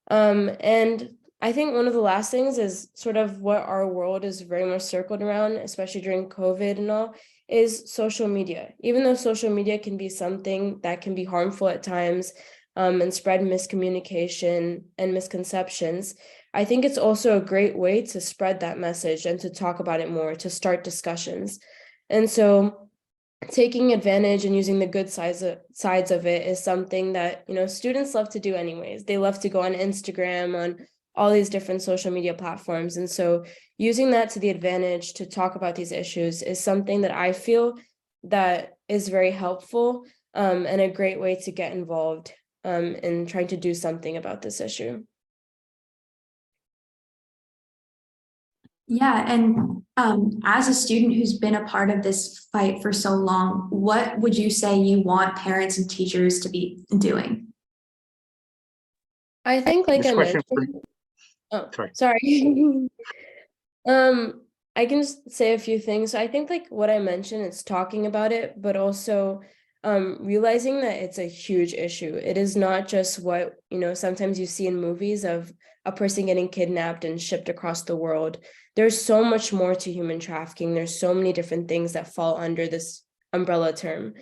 [SPEAKER 3] And I think one of the last things is sort of what our world is very much circled around, especially during COVID and all, is social media. Even though social media can be something that can be harmful at times and spread miscommunication and misconceptions, I think it's also a great way to spread that message and to talk about it more, to start discussions. And so taking advantage and using the good sides of it is something that, students love to do anyways. They love to go on Instagram, on all these different social media platforms. And so using that to the advantage to talk about these issues is something that I feel that is very helpful and a great way to get involved in trying to do something about this issue.
[SPEAKER 2] Yeah, and as a student who's been a part of this fight for so long, what would you say you want parents and teachers to be doing?
[SPEAKER 3] I think, like
[SPEAKER 4] This
[SPEAKER 3] I
[SPEAKER 4] question
[SPEAKER 3] mentioned,
[SPEAKER 4] sorry.
[SPEAKER 3] sorry. I can just say a few things. So I think like what I mentioned, it's talking about it, but also realizing that it's a huge issue. It is not just what, sometimes you see in movies of a person getting kidnapped and shipped across the world. There's so much more to human trafficking. There's so many different things that fall under this umbrella term.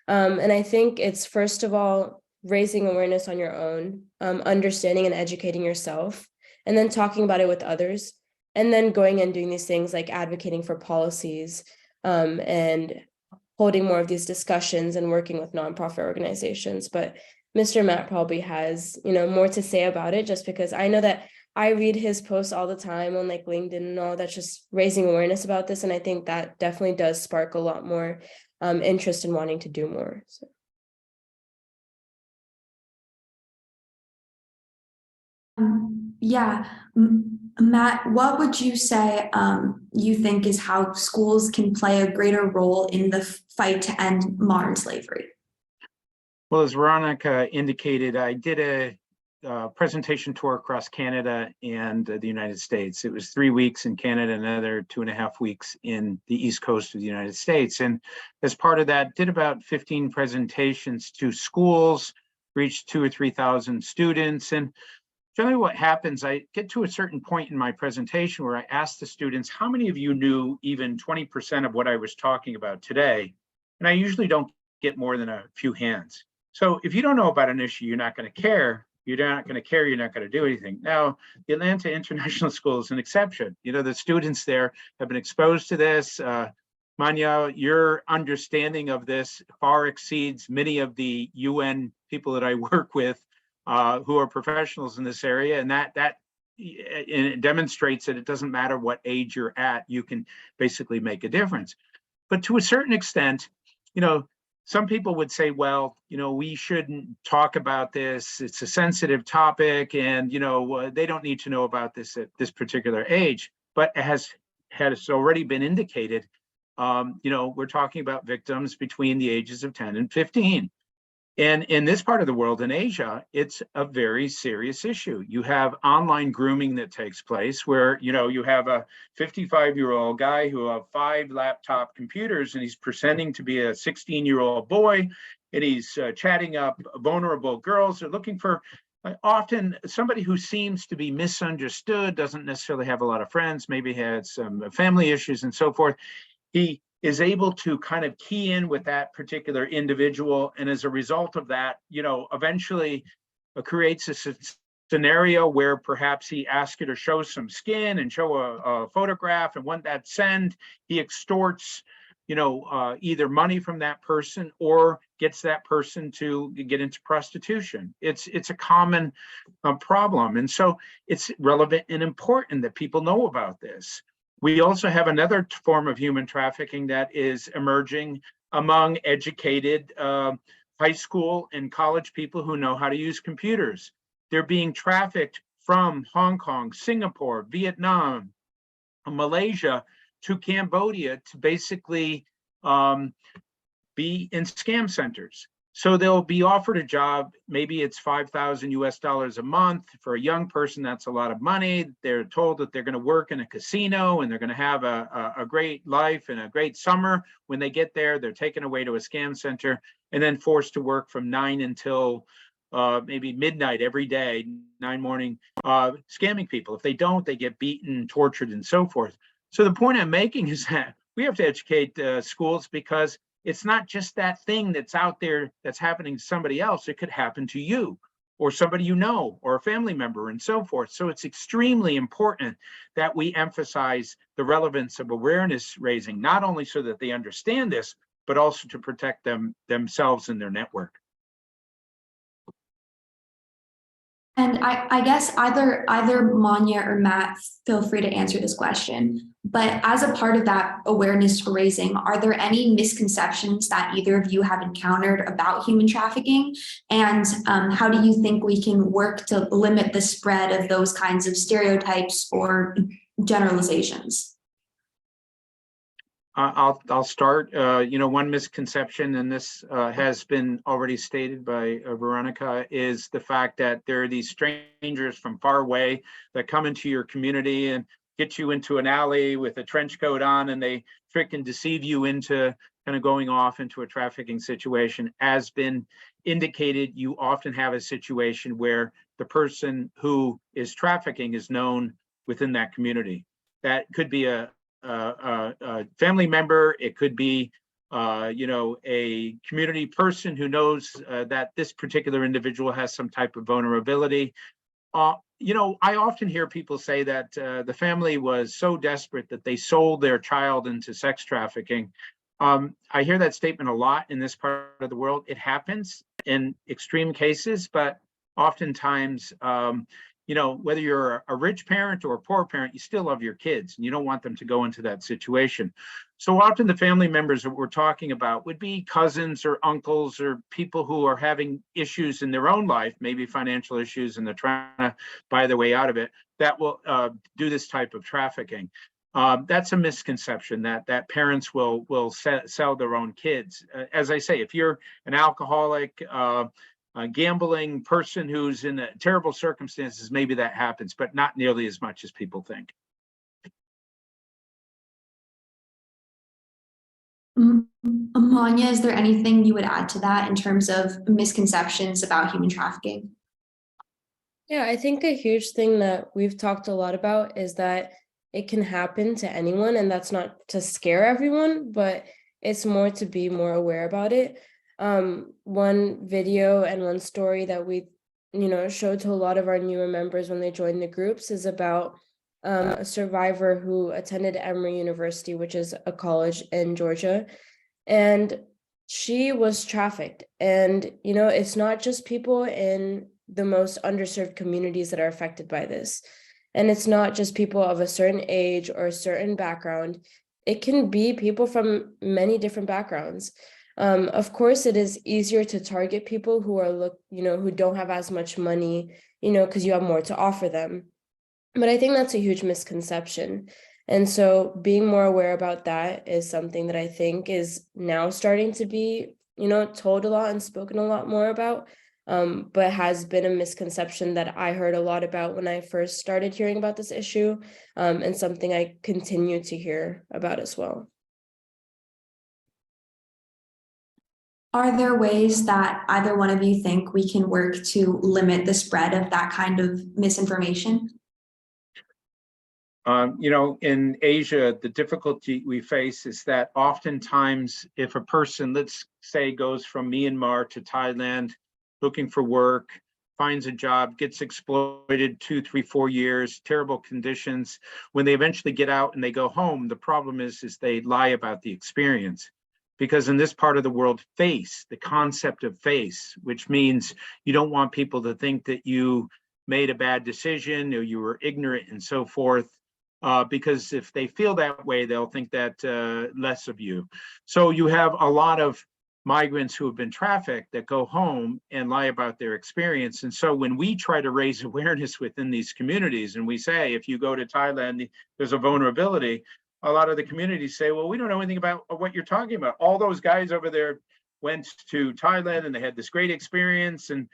[SPEAKER 3] And I think it's, first of all, raising awareness on your own, understanding and educating yourself, and then talking about it with others, and then going and doing these things like advocating for policies, and holding more of these discussions and working with nonprofit organizations. But Mr. Matt probably has, more to say about it, just because I know that I read his posts all the time on like LinkedIn and all, that's just raising awareness about this. And I think that definitely does spark a lot more interest in wanting to do more. So.
[SPEAKER 2] Yeah, Matt, what would you say you think is how schools can play a greater role in the fight to end modern slavery?
[SPEAKER 4] Well, as Veronica indicated, I did a presentation tour across Canada and the United States. It was 3 weeks in Canada, another 2.5 weeks in the East Coast of the United States. And as part of that, did about 15 presentations to schools, reached 2,000 or 3,000 students. And generally what happens, I get to a certain point in my presentation where I ask the students, how many of you knew even 20% of what I was talking about today? And I usually don't get more than a few hands. So if you don't know about an issue, you're not going to care. You're not going to care. You're not going to do anything. Now, the Atlanta International School is an exception. The students there have been exposed to this. Manya, your understanding of this far exceeds many of the UN people that I work with who are professionals in this area. And and it demonstrates that it doesn't matter what age you're at, you can basically make a difference. But to a certain extent, some people would say, well, we shouldn't talk about this. It's a sensitive topic, and they don't need to know about this at this particular age. But it has already been indicated. We're talking about victims between the ages of 10 and 15. And in this part of the world, in Asia, it's a very serious issue. You have online grooming that takes place where, you have a 55-year-old guy who has 5 laptop computers, and he's pretending to be a 16-year-old boy, and he's chatting up vulnerable girls. They're looking for often somebody who seems to be misunderstood, doesn't necessarily have a lot of friends, maybe had some family issues and so forth. He is able to kind of key in with that particular individual. And as a result of that, eventually creates a scenario where perhaps he asks you to show some skin and show a photograph. And when that send, he extorts, either money from that person or gets that person to get into prostitution. It's a common problem. And so it's relevant and important that people know about this. We also have another form of human trafficking that is emerging among educated high school and college people who know how to use computers. They're being trafficked from Hong Kong, Singapore, Vietnam, Malaysia to Cambodia to basically be in scam centers. So they'll be offered a job. Maybe it's $5,000 a month. For a young person, that's a lot of money. They're told that they're going to work in a casino and they're going to have a great life and a great summer. When they get there, they're taken away to a scam center and then forced to work from 9 until maybe midnight every day, 9 morning, scamming people. If they don't, they get beaten, tortured, and so forth. So the point I'm making is that we have to educate schools, because it's not just that thing that's out there that's happening to somebody else. It could happen to you or somebody or a family member and so forth. So it's extremely important that we emphasize the relevance of awareness raising, not only so that they understand this, but also to protect themselves and their network.
[SPEAKER 2] And I guess either Manya or Matt, feel free to answer this question. But as a part of that awareness raising, are there any misconceptions that either of you have encountered about human trafficking? And how do you think we can work to limit the spread of those kinds of stereotypes or generalizations?
[SPEAKER 4] I'll start. One misconception, and this has been already stated by Veronica, is the fact that there are these strangers from far away that come into your community and get you into an alley with a trench coat on, and they trick and deceive you into kind of going off into a trafficking situation. As been indicated, you often have a situation where the person who is trafficking is known within that community. That could be a family member, it could be a community person who knows that this particular individual has some type of vulnerability. I often hear people say that the family was so desperate that they sold their child into sex trafficking. I hear that statement a lot in this part of the world. It happens in extreme cases, but oftentimes, whether you're a rich parent or a poor parent, you still love your kids and you don't want them to go into that situation. So often the family members that we're talking about would be cousins or uncles or people who are having issues in their own life, maybe financial issues, and they're trying to buy their way out of it, that will do this type of trafficking. That's a misconception that parents will sell their own kids. As I say, if you're an alcoholic, a gambling person who's in terrible circumstances, maybe that happens, but not nearly as much as people think.
[SPEAKER 2] Amanya, is there anything you would add to that in terms of misconceptions about human trafficking?
[SPEAKER 3] Yeah, I think a huge thing that we've talked a lot about is that it can happen to anyone, and that's not to scare everyone, but it's more to be more aware about it. One video and one story that we, showed to a lot of our newer members when they joined the groups is about a survivor who attended Emory University, which is a college in Georgia, and she was trafficked. And, it's not just people in the most underserved communities that are affected by this. And it's not just people of a certain age or a certain background. It can be people from many different backgrounds. Of course, it is easier to target people who are who don't have as much money, because you have more to offer them. But I think that's a huge misconception. And so being more aware about that is something that I think is now starting to be, told a lot and spoken a lot more about, but has been a misconception that I heard a lot about when I first started hearing about this issue, and something I continue to hear about as well.
[SPEAKER 2] Are there ways that either one of you think we can work to limit the spread of that kind of misinformation?
[SPEAKER 4] In Asia, the difficulty we face is that oftentimes if a person, let's say, goes from Myanmar to Thailand looking for work, finds a job, gets exploited 2, 3, 4 years, terrible conditions, when they eventually get out and they go home, the problem is they lie about the experience. Because in this part of the world, the concept of face, which means you don't want people to think that you made a bad decision or you were ignorant and so forth. Because if they feel that way, they'll think that less of you. So you have a lot of migrants who have been trafficked that go home and lie about their experience. And so when we try to raise awareness within these communities and we say, if you go to Thailand, there's a vulnerability, a lot of the communities say, well, we don't know anything about what you're talking about. All those guys over there went to Thailand and they had this great experience. And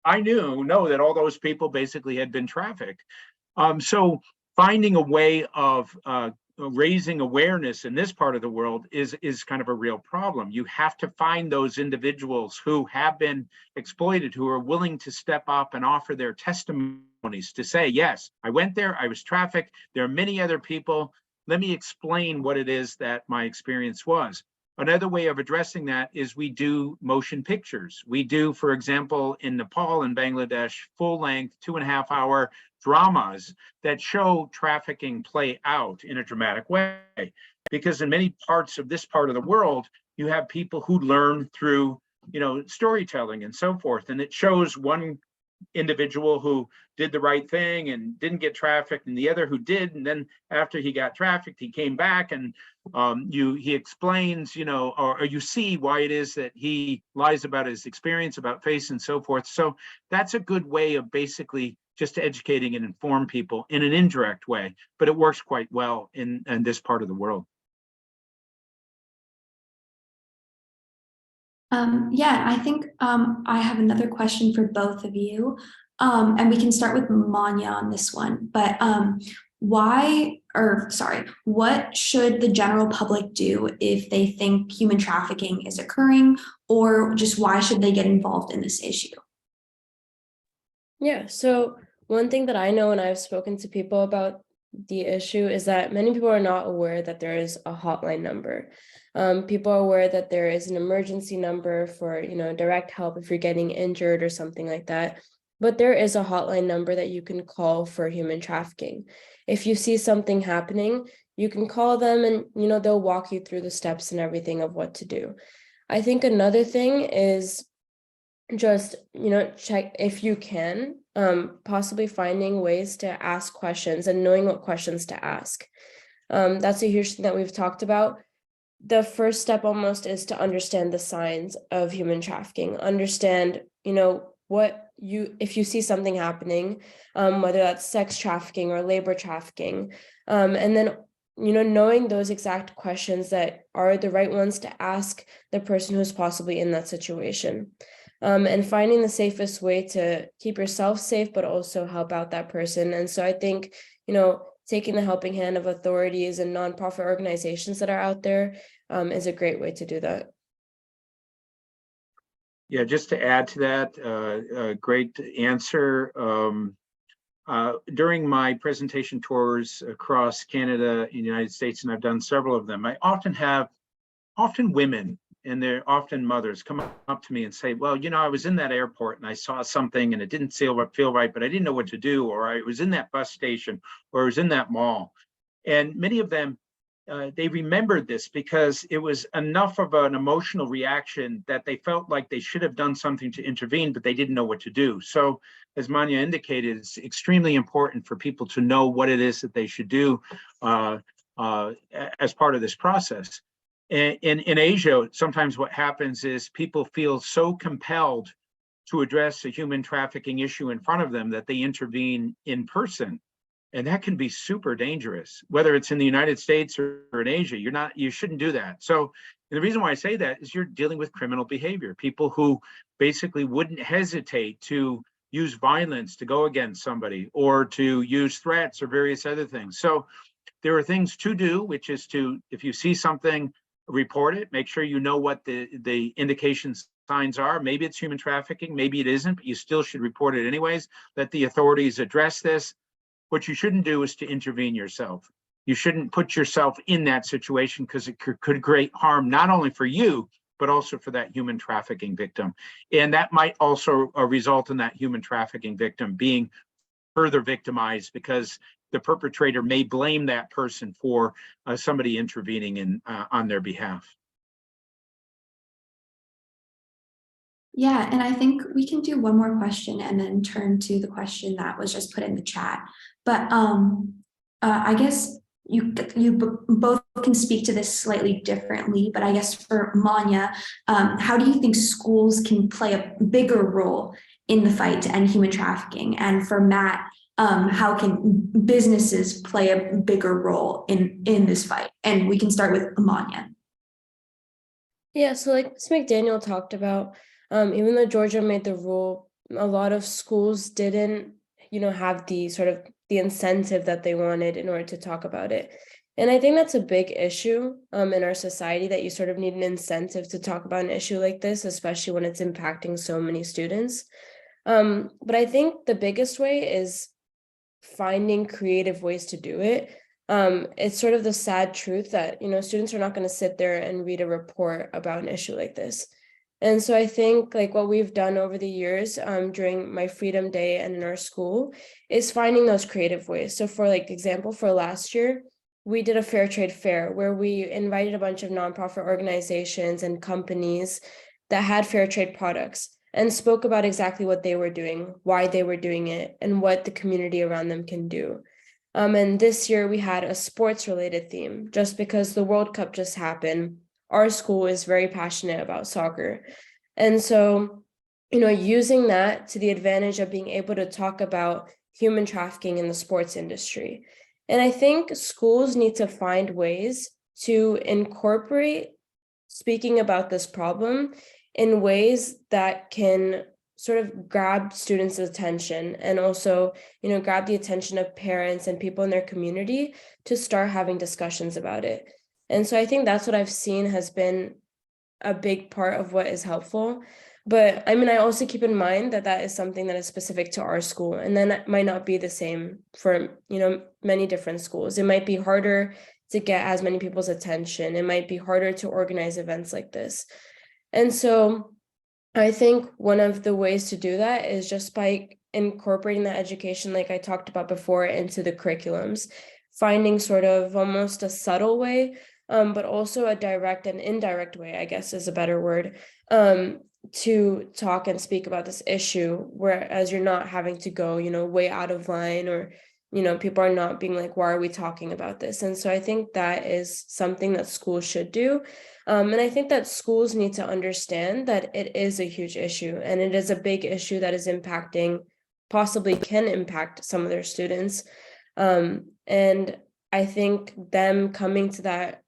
[SPEAKER 4] I know that all those people basically had been trafficked. So finding a way of raising awareness in this part of the world is kind of a real problem. You have to find those individuals who have been exploited, who are willing to step up and offer their testimonies to say, yes, I went there, I was trafficked, there are many other people. Let me explain what it is that my experience was. Another way of addressing that is we do motion pictures. We do, for example, in Nepal and Bangladesh, full-length 2.5-hour dramas that show trafficking play out in a dramatic way. Because in many parts of this part of the world, you have people who learn through, storytelling and so forth. And it shows one individual who did the right thing and didn't get trafficked, and the other who did. And then after he got trafficked, he came back and he explains, or you see why it is that he lies about his experience, about face and so forth. So that's a good way of basically just educating and inform people in an indirect way, but it works quite well in this part of the world.
[SPEAKER 2] Yeah, I think I have another question for both of you. And we can start with Manya on this one, but what should the general public do if they think human trafficking is occurring, or just why should they get involved in this issue?
[SPEAKER 3] Yeah, so one thing that I know, and I've spoken to people about the issue is that many people are not aware that there is a hotline number. People are aware that there is an emergency number for, direct help if you're getting injured or something like that. But there is a hotline number that you can call for human trafficking. If you see something happening, you can call them and, they'll walk you through the steps and everything of what to do. I think another thing is just, check if you can, possibly finding ways to ask questions and knowing what questions to ask. That's a huge thing that we've talked about. The first step almost is to understand the signs of human trafficking, understand, if you see something happening, whether that's sex trafficking or labor trafficking, and then, knowing those exact questions that are the right ones to ask the person who's possibly in that situation. And finding the safest way to keep yourself safe, but also help out that person. And so I think, taking the helping hand of authorities and nonprofit organizations that are out there is a great way to do that.
[SPEAKER 4] Yeah, just to add to that, a great answer. During my presentation tours across Canada and the United States, and I've done several of them, I often women, and they're often mothers, come up to me and say, well, I was in that airport and I saw something and it didn't feel right, but I didn't know what to do, or I was in that bus station, or I was in that mall. And many of them, they remembered this because it was enough of an emotional reaction that they felt like they should have done something to intervene, but they didn't know what to do. So as Manya indicated, it's extremely important for people to know what it is that they should do as part of this process. In Asia, sometimes what happens is people feel so compelled to address a human trafficking issue in front of them that they intervene in person. And that can be super dangerous, whether it's in the United States or in Asia. You shouldn't do that. So the reason why I say that is you're dealing with criminal behavior, people who basically wouldn't hesitate to use violence to go against somebody or to use threats or various other things. So there are things to do, which is to, if you see something, report it, make sure you know what the indications signs are. Maybe it's human trafficking, maybe it isn't, but you still should report it anyways. Let the authorities address this. What you shouldn't do is to intervene yourself. You shouldn't put yourself in that situation because it could create harm not only for you, but also for that human trafficking victim. And that might also result in that human trafficking victim being further victimized because the perpetrator may blame that person for somebody intervening on their behalf.
[SPEAKER 2] Yeah, and I think we can do one more question and then turn to the question that was just put in the chat. But I guess you both can speak to this slightly differently, but I guess for Manya, how do you think schools can play a bigger role in the fight to end human trafficking? And for Matt, how can businesses play a bigger role in this fight? And we can start with Manya.
[SPEAKER 3] Yeah, so like Ms. McDaniel talked about, even though Georgia made the rule, a lot of schools didn't, have the sort of the incentive that they wanted in order to talk about it. And I think that's a big issue in our society, that you sort of need an incentive to talk about an issue like this, especially when it's impacting so many students. But I think the biggest way is finding creative ways to do it. It's sort of the sad truth that, students are not going to sit there and read a report about an issue like this. And so I think like what we've done over the years during my Freedom Day and in our school is finding those creative ways. So for like example, for last year, we did a fair trade fair where we invited a bunch of nonprofit organizations and companies that had fair trade products and spoke about exactly what they were doing, why they were doing it, and what the community around them can do. And this year we had a sports related theme, just because the World Cup just happened. Our school is very passionate about soccer. And so, using that to the advantage of being able to talk about human trafficking in the sports industry. And I think schools need to find ways to incorporate speaking about this problem in ways that can sort of grab students' attention and also, grab the attention of parents and people in their community to start having discussions about it. And so I think that's what I've seen has been a big part of what is helpful. But I mean, I also keep in mind that that is something that is specific to our school, and then it might not be the same for, many different schools. It might be harder to get as many people's attention. It might be harder to organize events like this. And so I think one of the ways to do that is just by incorporating that education, like I talked about before, into the curriculums, finding sort of almost a subtle way, but also a direct and indirect way, I guess is a better word, to talk and speak about this issue, whereas you're not having to go, way out of line, or, people are not being like, why are we talking about this? And so I think that is something that schools should do. And I think that schools need to understand that it is a huge issue, and it is a big issue that is possibly can impact some of their students. And I think them coming to that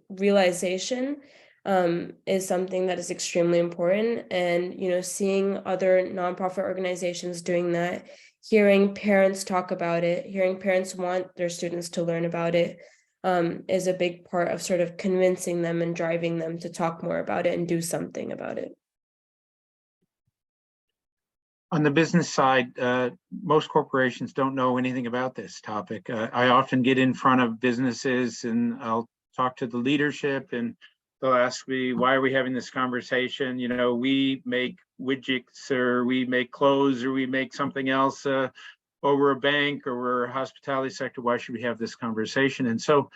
[SPEAKER 3] realization is something that is extremely important. And, seeing other nonprofit organizations doing that, hearing parents talk about it, hearing parents want their students to learn about it, is a big part of sort of convincing them and driving them to talk more about it and do something about it.
[SPEAKER 4] On the business side, most corporations don't know anything about this topic. I often get in front of businesses and I'll talk to the leadership and they'll ask me, why are we having this conversation? We make widgets, or we make clothes, or we make something else, or we're a bank, or we're a hospitality sector. Why should we have this conversation? And so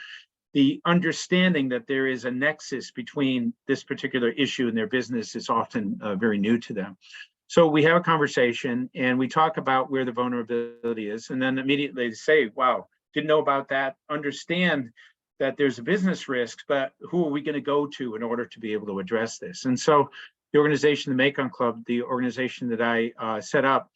[SPEAKER 4] the understanding that there is a nexus between this particular issue and their business is often very new to them. So we have a conversation and we talk about where the vulnerability is, and then immediately they say, wow, didn't know about that. Understand that there's a business risk, but who are we going to go to in order to be able to address this? And so the organization, the Macon Club, the organization that I set up,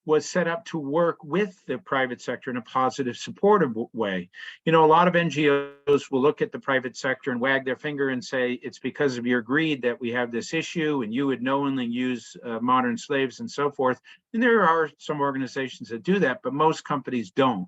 [SPEAKER 4] was set up to work with the private sector in a positive, supportive way. A lot of NGOs will look at the private sector and wag their finger and say, it's because of your greed that we have this issue, and you would knowingly use modern slaves and so forth. And there are some organizations that do that, but most companies don't.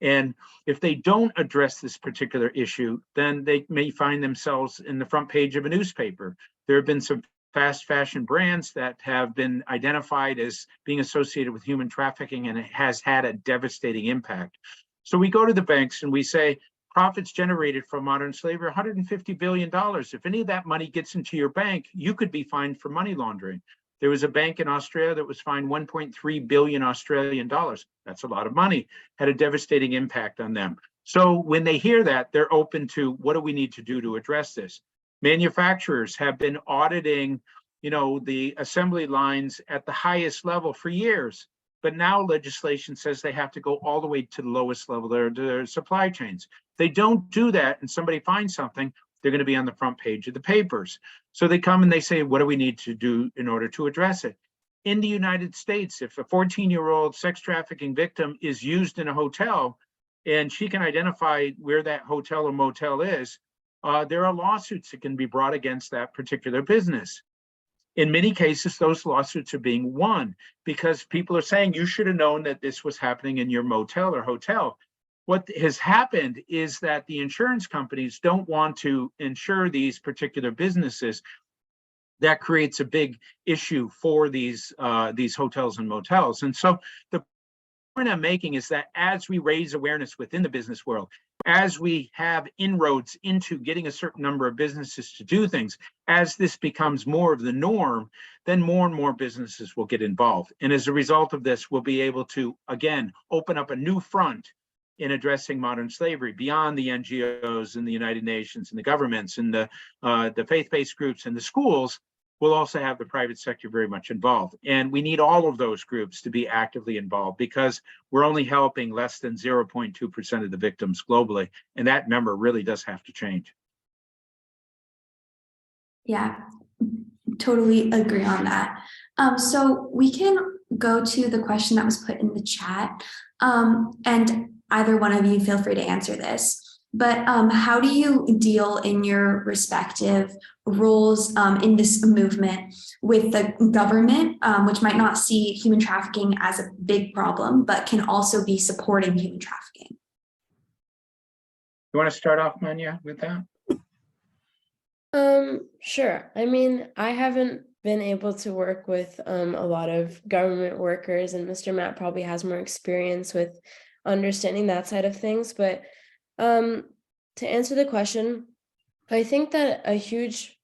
[SPEAKER 4] And if they don't address this particular issue, then they may find themselves in the front page of a newspaper. There have been some fast fashion brands that have been identified as being associated with human trafficking, and it has had a devastating impact. So we go to the banks and we say, profits generated from modern slavery, $150 billion. If any of that money gets into your bank, you could be fined for money laundering. There was a bank in Australia that was fined 1.3 billion Australian dollars. That's a lot of money, had a devastating impact on them. So when they hear that, they're open to, what do we need to do to address this? Manufacturers have been auditing, the assembly lines at the highest level for years, but now legislation says they have to go all the way to the lowest level of their supply chains. If they don't do that and somebody finds something, they're going to be on the front page of the papers. So they come and they say, what do we need to do in order to address it? In the United States, if a 14-year-old sex trafficking victim is used in a hotel and she can identify where that hotel or motel is, there are lawsuits that can be brought against that particular business. In many cases, those lawsuits are being won because people are saying, you should have known that this was happening in your motel or hotel. What has happened is that the insurance companies don't want to insure these particular businesses. That creates a big issue for these hotels and motels. And so the point I'm making is that as we raise awareness within the business world, as we have inroads into getting a certain number of businesses to do things, as this becomes more of the norm, then more and more businesses will get involved. And as a result of this, we'll be able to, again, open up a new front in addressing modern slavery beyond the NGOs and the United Nations and the governments and the faith-based groups and the schools. We'll also have the private sector very much involved. And we need all of those groups to be actively involved because we're only helping less than 0.2% of the victims globally. And that number really does have to change.
[SPEAKER 2] Yeah, totally agree on that. So we can go to the question that was put in the chat. And either one of you feel free to answer this. But how do you deal in your respective roles in this movement with the government, which might not see human trafficking as a big problem, but can also be supporting human trafficking?
[SPEAKER 4] You want to start off, Manya, with that?
[SPEAKER 3] Sure. I mean, I haven't been able to work with a lot of government workers, and Mr. Matt probably has more experience with understanding that side of things. But to answer the question, I think that a huge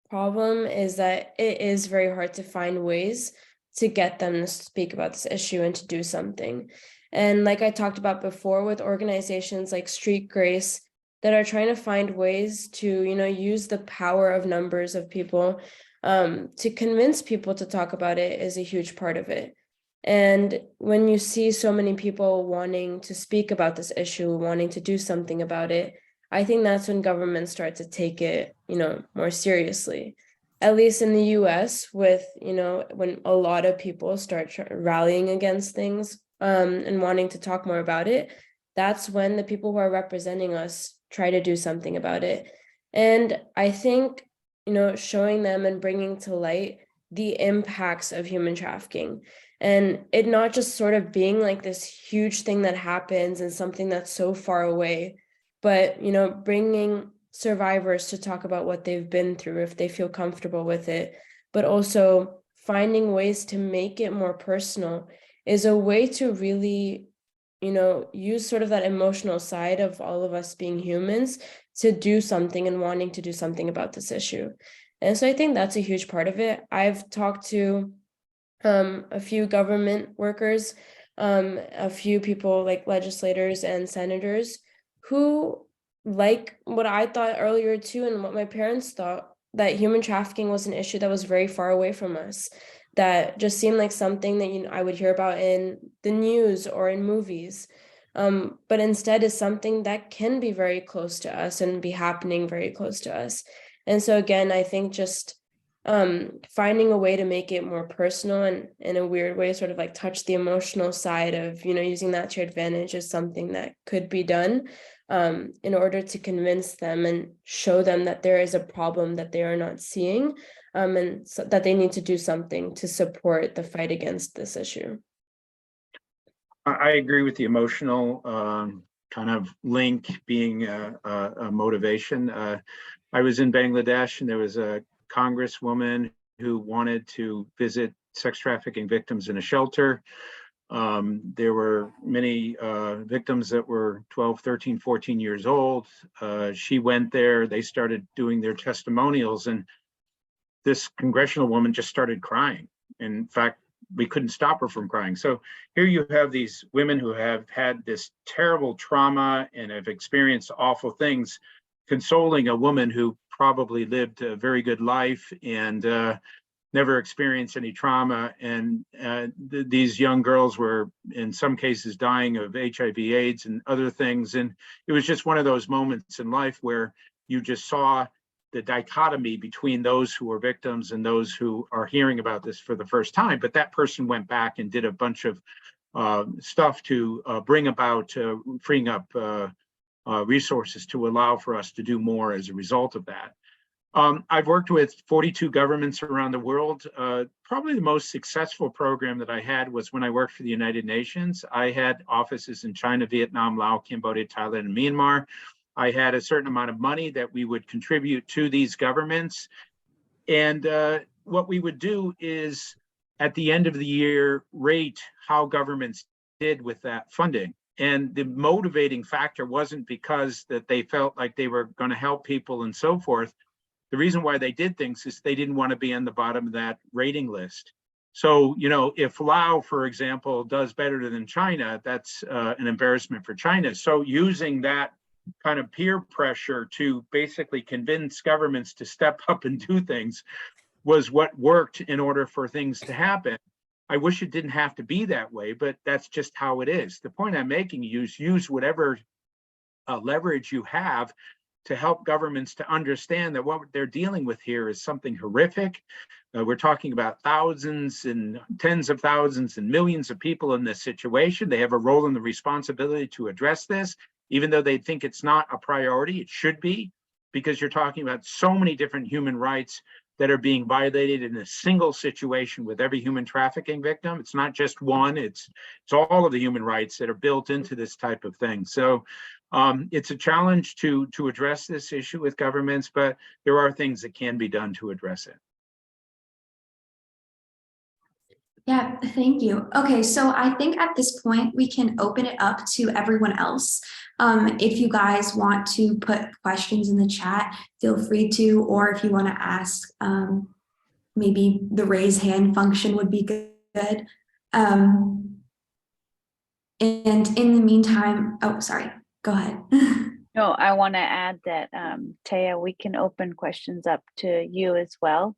[SPEAKER 3] problem is that it is very hard to find ways to get them to speak about this issue and to do something. And like I talked about before, with organizations like Street Grace that are trying to find ways to, use the power of numbers of people to convince people to talk about it, is a huge part of it. And when you see so many people wanting to speak about this issue, wanting to do something about it, I think that's when governments start to take it, more seriously. At least in the US, with, when a lot of people start rallying against things and wanting to talk more about it, that's when the people who are representing us try to do something about it. And I think, showing them and bringing to light the impacts of human trafficking, and it not just sort of being like this huge thing that happens and something that's so far away, but, bringing survivors to talk about what they've been through if they feel comfortable with it, but also finding ways to make it more personal is a way to really, use sort of that emotional side of all of us being humans to do something and wanting to do something about this issue. And so I think that's a huge part of it. I've talked to a few government workers, a few people like legislators and senators who, like what I thought earlier too, and what my parents thought, that human trafficking was an issue that was very far away from us, that just seemed like something that I would hear about in the news or in movies, but instead is something that can be very close to us and be happening very close to us. And so again, I think just finding a way to make it more personal and in a weird way sort of like touch the emotional side of, using that to your advantage is something that could be done in order to convince them and show them that there is a problem that they are not seeing, and so that they need to do something to support the fight against this issue.
[SPEAKER 4] I agree with the emotional kind of link being a motivation. I was in Bangladesh, and there was a congresswoman who wanted to visit sex trafficking victims in a shelter. There were many victims that were 12, 13, 14 years old. She went there, they started doing their testimonials, and this congressional woman just started crying. In fact, we couldn't stop her from crying. So here you have these women who have had this terrible trauma and have experienced awful things, consoling a woman who probably lived a very good life and never experienced any trauma. And these young girls were, in some cases, dying of HIV/AIDS and other things. And it was just one of those moments in life where you just saw the dichotomy between those who were victims and those who are hearing about this for the first time. But that person went back and did a bunch of stuff to bring about freeing up resources to allow for us to do more as a result of that. I've worked with 42 governments around the world. Probably the most successful program that I had was when I worked for the United Nations. I had offices in China, Vietnam, Laos, Cambodia, Thailand, and Myanmar. I had a certain amount of money that we would contribute to these governments. And what we would do is, at the end of the year, rate how governments did with that funding. And the motivating factor wasn't because that they felt like they were going to help people and so forth. The reason why they did things is they didn't want to be on the bottom of that rating list. So, if Laos, for example, does better than China, that's an embarrassment for China. So using that kind of peer pressure to basically convince governments to step up and do things was what worked in order for things to happen. I wish it didn't have to be that way, but that's just how it is. The point I'm making is use whatever leverage you have to help governments to understand that what they're dealing with here is something horrific. We're talking about thousands and tens of thousands and millions of people in this situation. They have a role in the responsibility to address this, even though they think it's not a priority. It should be, because you're talking about so many different human rights that are being violated in a single situation with every human trafficking victim. It's not just one, it's all of the human rights that are built into this type of thing. So it's a challenge to address this issue with governments, but there are things that can be done to address it.
[SPEAKER 2] Yeah, thank you. Okay, so I think at this point we can open it up to everyone else. If you guys want to put questions in the chat, feel free to, or if you want to ask, maybe the raise hand function would be good. And in the meantime, oh, sorry, go ahead.
[SPEAKER 1] No, I want to add that, Taya, we can open questions up to you as well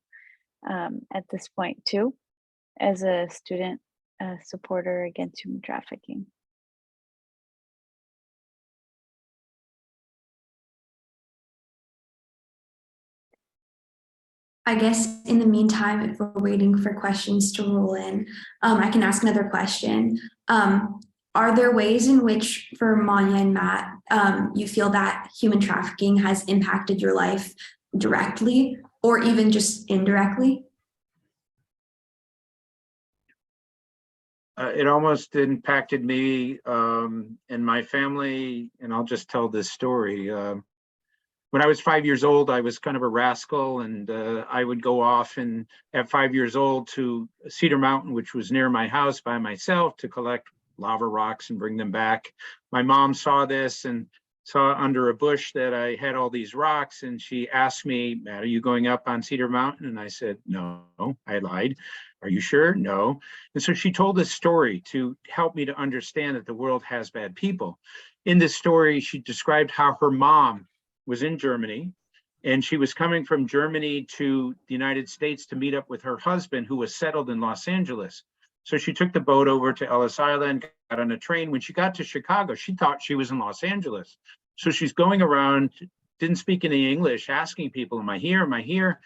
[SPEAKER 1] at this point too, as a student supporter against human trafficking.
[SPEAKER 2] I guess in the meantime, if we're waiting for questions to roll in, I can ask another question. Are there ways in which, for Manya and Matt, you feel that human trafficking has impacted your life directly or even just indirectly?
[SPEAKER 4] It almost impacted me and my family, and I'll just tell this story. When I was 5 years old, I was kind of a rascal, and I would go off and at 5 years old to Cedar Mountain, which was near my house, by myself to collect lava rocks and bring them back. My mom saw this and saw under a bush that I had all these rocks, and she asked me, "Matt, are you going up on Cedar Mountain?" And I said, "No," I lied. "Are you sure?" "No." And so she told this story to help me to understand that the world has bad people. In this story, she described how her mom was in Germany, and she was coming from Germany to the United States to meet up with her husband, who was settled in Los Angeles. So she took the boat over to Ellis Island, got on a train. When she got to Chicago, she thought she was in Los Angeles. So she's going around, didn't speak any English, asking people, "Am I here? Am I here?"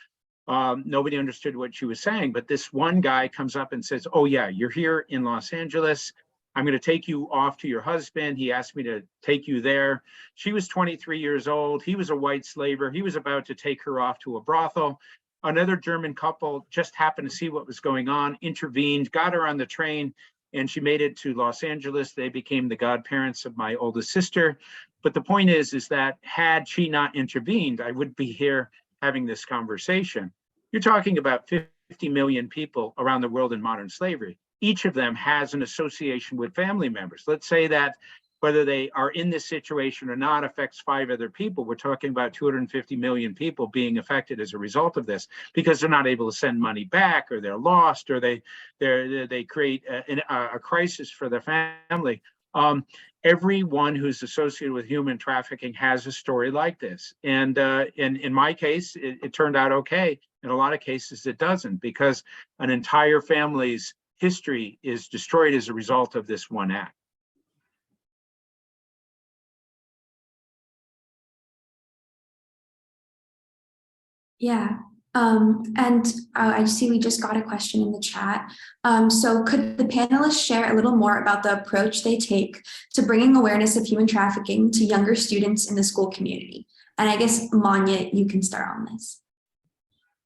[SPEAKER 4] Nobody understood what she was saying, but this one guy comes up and says, "Oh yeah, you're here in Los Angeles. I'm going to take you off to your husband. He asked me to take you there." She was 23 years old. He was a white slaver. He was about to take her off to a brothel. Another German couple just happened to see what was going on, intervened, got her on the train, and she made it to Los Angeles. They became the godparents of my oldest sister. But the point is that had she not intervened, I would be here having this conversation. You're talking about 50 million people around the world in modern slavery. Each of them has an association with family members. Let's say that whether they are in this situation or not affects 5 other people. We're talking about 250 million people being affected as a result of this because they're not able to send money back, or they're lost, or they create a crisis for their family. Everyone who's associated with human trafficking has a story like this. And in my case, it turned out okay. In a lot of cases, it doesn't, because an entire family's history is destroyed as a result of this one act.
[SPEAKER 2] Yeah, and I see we just got a question in the chat. So could the panelists share a little more about the approach they take to bringing awareness of human trafficking to younger students in the school community? And I guess, Manya, you can start on this.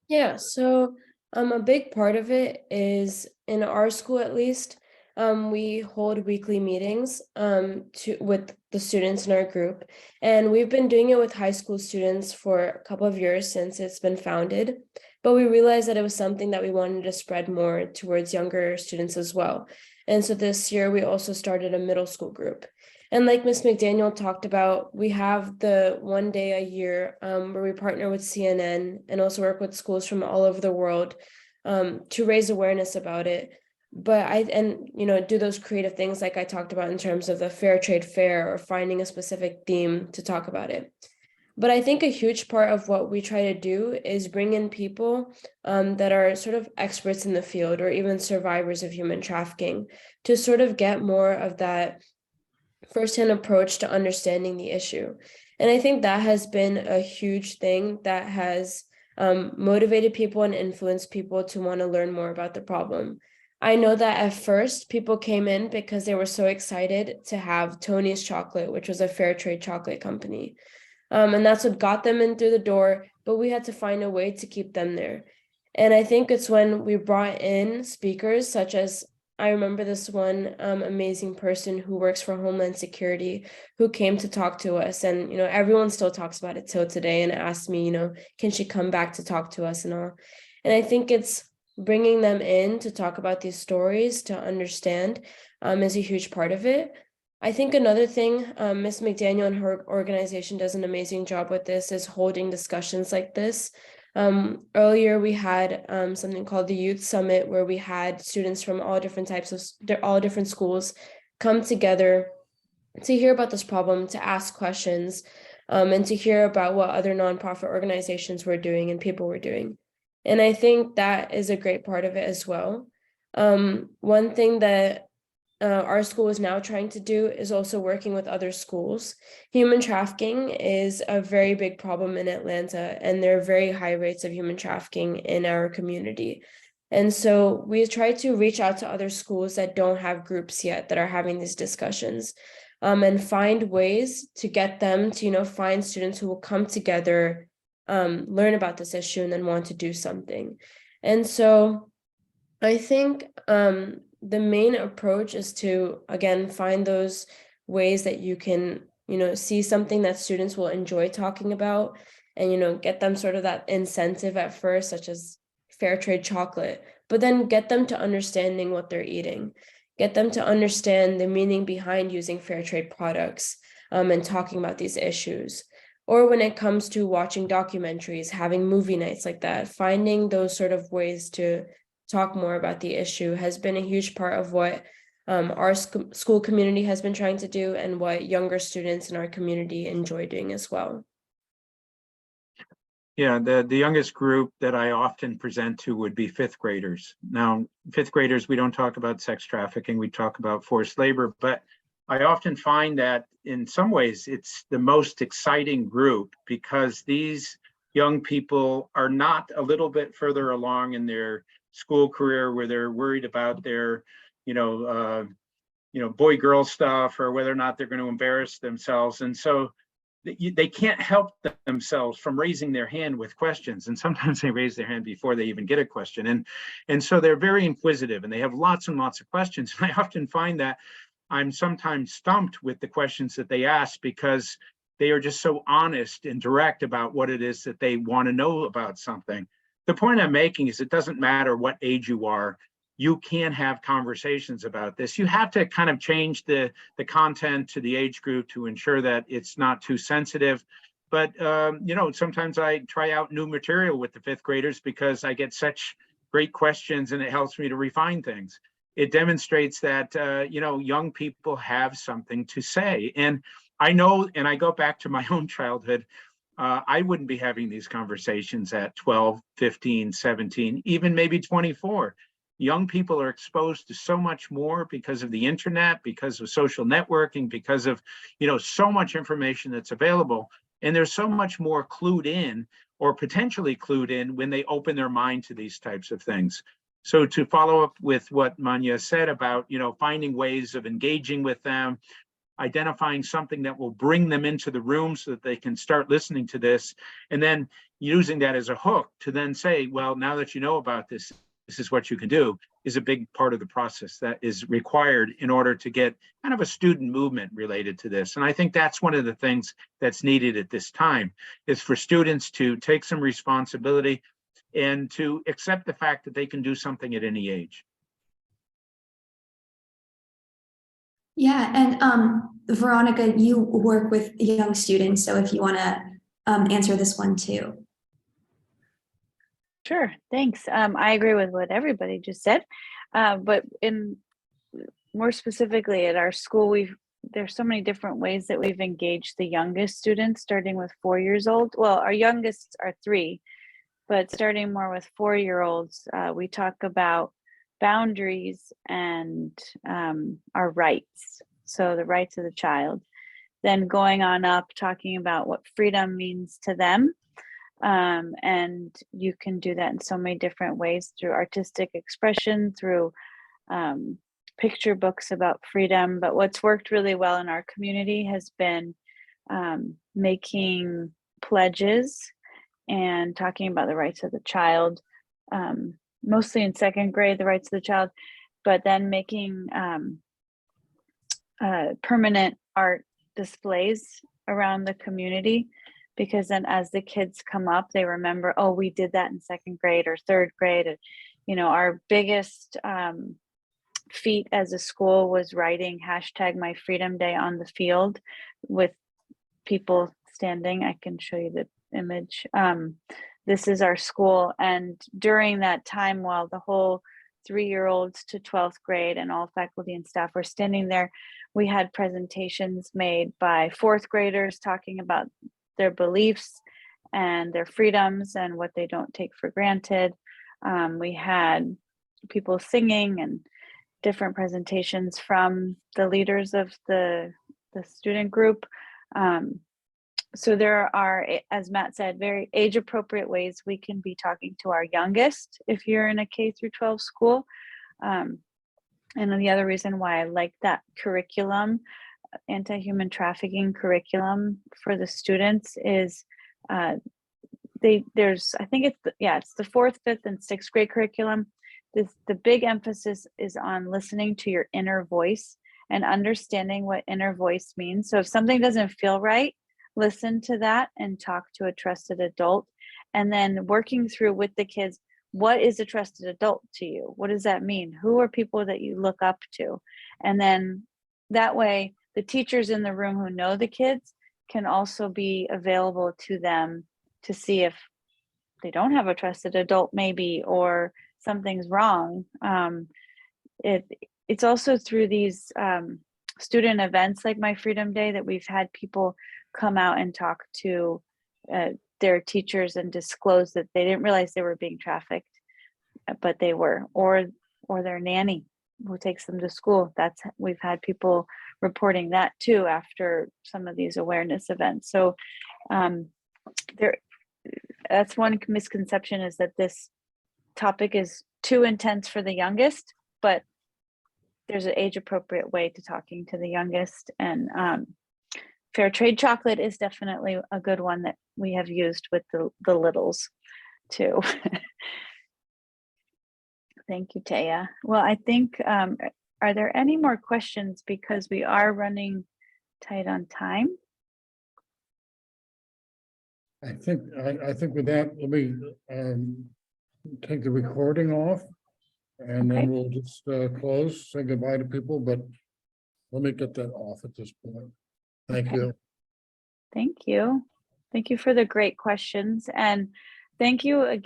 [SPEAKER 3] Yeah, so a big part of it is, in our school at least, we hold weekly meetings with the students in our group, and we've been doing it with high school students for a couple of years since it's been founded. But we realized that it was something that we wanted to spread more towards younger students as well. And so this year we also started a middle school group. And like Ms. McDaniel talked about, we have the one day a year where we partner with CNN and also work with schools from all over the world to raise awareness about it. But do those creative things like I talked about in terms of the fair trade fair or finding a specific theme to talk about it. But I think a huge part of what we try to do is bring in people that are sort of experts in the field, or even survivors of human trafficking, to sort of get more of that firsthand approach to understanding the issue. And I think that has been a huge thing that has motivated people and influenced people to want to learn more about the problem. I know that at first people came in because they were so excited to have Tony's Chocolate, which was a fair trade chocolate company. And that's what got them in through the door, but we had to find a way to keep them there. And I think it's when we brought in speakers such as, I remember this one amazing person who works for Homeland Security who came to talk to us. And, everyone still talks about it till today and asked me, can she come back to talk to us and all. And I think it's bringing them in to talk about these stories, to understand, is a huge part of it. I think another thing, Ms. McDaniel and her organization does an amazing job with this, is holding discussions like this. Earlier we had something called the Youth Summit, where we had students from all different schools come together to hear about this problem, to ask questions, and to hear about what other nonprofit organizations were doing and people were doing. And I think that is a great part of it as well. One thing that our school is now trying to do is also working with other schools. Human trafficking is a very big problem in Atlanta, and there are very high rates of human trafficking in our community. And so we try to reach out to other schools that don't have groups yet that are having these discussions, and find ways to get them to, find students who will come together, learn about this issue, and then want to do something. And so I think the main approach is to, again, find those ways that you can, see something that students will enjoy talking about, and, get them sort of that incentive at first, such as fair trade chocolate, but then get them to understanding what they're eating, get them to understand the meaning behind using fair trade products, and talking about these issues. Or when it comes to watching documentaries, having movie nights like that, finding those sort of ways to talk more about the issue has been a huge part of what our school community has been trying to do, and what younger students in our community enjoy doing as well.
[SPEAKER 4] Yeah, the youngest group that I often present to would be fifth graders. Now, fifth graders, we don't talk about sex trafficking, we talk about forced labor, but I often find that in some ways it's the most exciting group, because these young people are not a little bit further along in their school career where they're worried about their, boy-girl stuff, or whether or not they're going to embarrass themselves. And so they can't help themselves from raising their hand with questions, and sometimes they raise their hand before they even get a question, and so they're very inquisitive, and they have lots and lots of questions. And I often find that I'm sometimes stumped with the questions that they ask, because they are just so honest and direct about what it is that they want to know about something. The point I'm making is, it doesn't matter what age you are, you can have conversations about this. You have to kind of change the content to the age group to ensure that it's not too sensitive. But, sometimes I try out new material with the fifth graders, because I get such great questions, and it helps me to refine things. It demonstrates that, young people have something to say. And I know, and I go back to my own childhood, I wouldn't be having these conversations at 12, 15, 17, even maybe 24. Young people are exposed to so much more because of the internet, because of social networking, because of, so much information that's available. And there's so much more clued in, or potentially clued in, when they open their mind to these types of things. So to follow up with what Manya said about, finding ways of engaging with them, identifying something that will bring them into the room so that they can start listening to this, and then using that as a hook to then say, well, now that you know about this, this is what you can do, is a big part of the process that is required in order to get kind of a student movement related to this. And I think that's one of the things that's needed at this time, is for students to take some responsibility and to accept the fact that they can do something at any age.
[SPEAKER 2] Yeah, and Veronica, you work with young students, so if you want to answer this one too.
[SPEAKER 1] Sure, thanks. I agree with what everybody just said, but more specifically at our school, there's so many different ways that we've engaged the youngest students, starting with 4 years old. Well, our youngest are 3, but starting more with 4-year-olds, we talk about boundaries and our rights. So the rights of the child. Then going on up, talking about what freedom means to them. And you can do that in so many different ways, through artistic expression, through picture books about freedom. But what's worked really well in our community has been making pledges and talking about the rights of the child, mostly in 2nd grade, the rights of the child, but then making permanent art displays around the community, because then as the kids come up, they remember, oh, we did that in 2nd grade or 3rd grade. our biggest feat as a school was writing #MyFreedomDay on the field with people standing. I can show you the image. This is our school, and during that time, while the whole 3-year-olds to 12th grade and all faculty and staff were standing there, we had presentations made by 4th graders talking about their beliefs and their freedoms and what they don't take for granted. We had people singing and different presentations from the leaders of the student group. So there are, as Matt said, very age appropriate ways we can be talking to our youngest if you're in a K-12 school. And the other reason why I like that curriculum, anti-human trafficking curriculum for the students, is there's, I think it's the 4th, 5th, and 6th grade curriculum. The big emphasis is on listening to your inner voice and understanding what inner voice means. So if something doesn't feel right, listen to that and talk to a trusted adult, and then working through with the kids, what is a trusted adult to you? What does that mean? Who are people that you look up to? And then that way, the teachers in the room who know the kids can also be available to them to see if they don't have a trusted adult maybe, or something's wrong. It's also through these student events like My Freedom Day that we've had people come out and talk to their teachers and disclose that they didn't realize they were being trafficked, but they were, or their nanny who takes them to school. We've had people reporting that too after some of these awareness events. So that's one misconception, is that this topic is too intense for the youngest, but there's an age appropriate way to talking to the youngest. And fair trade chocolate is definitely a good one that we have used with the littles too. Thank you, Taya. Well, I think, are there any more questions, because we are running tight on time?
[SPEAKER 5] I think with that, let me take the recording off, and
[SPEAKER 1] Okay.
[SPEAKER 5] then we'll just close, say goodbye to people, but let me get that off at this point. Thank
[SPEAKER 1] Okay.
[SPEAKER 5] you.
[SPEAKER 1] Thank you. Thank you for the great questions, and thank you again.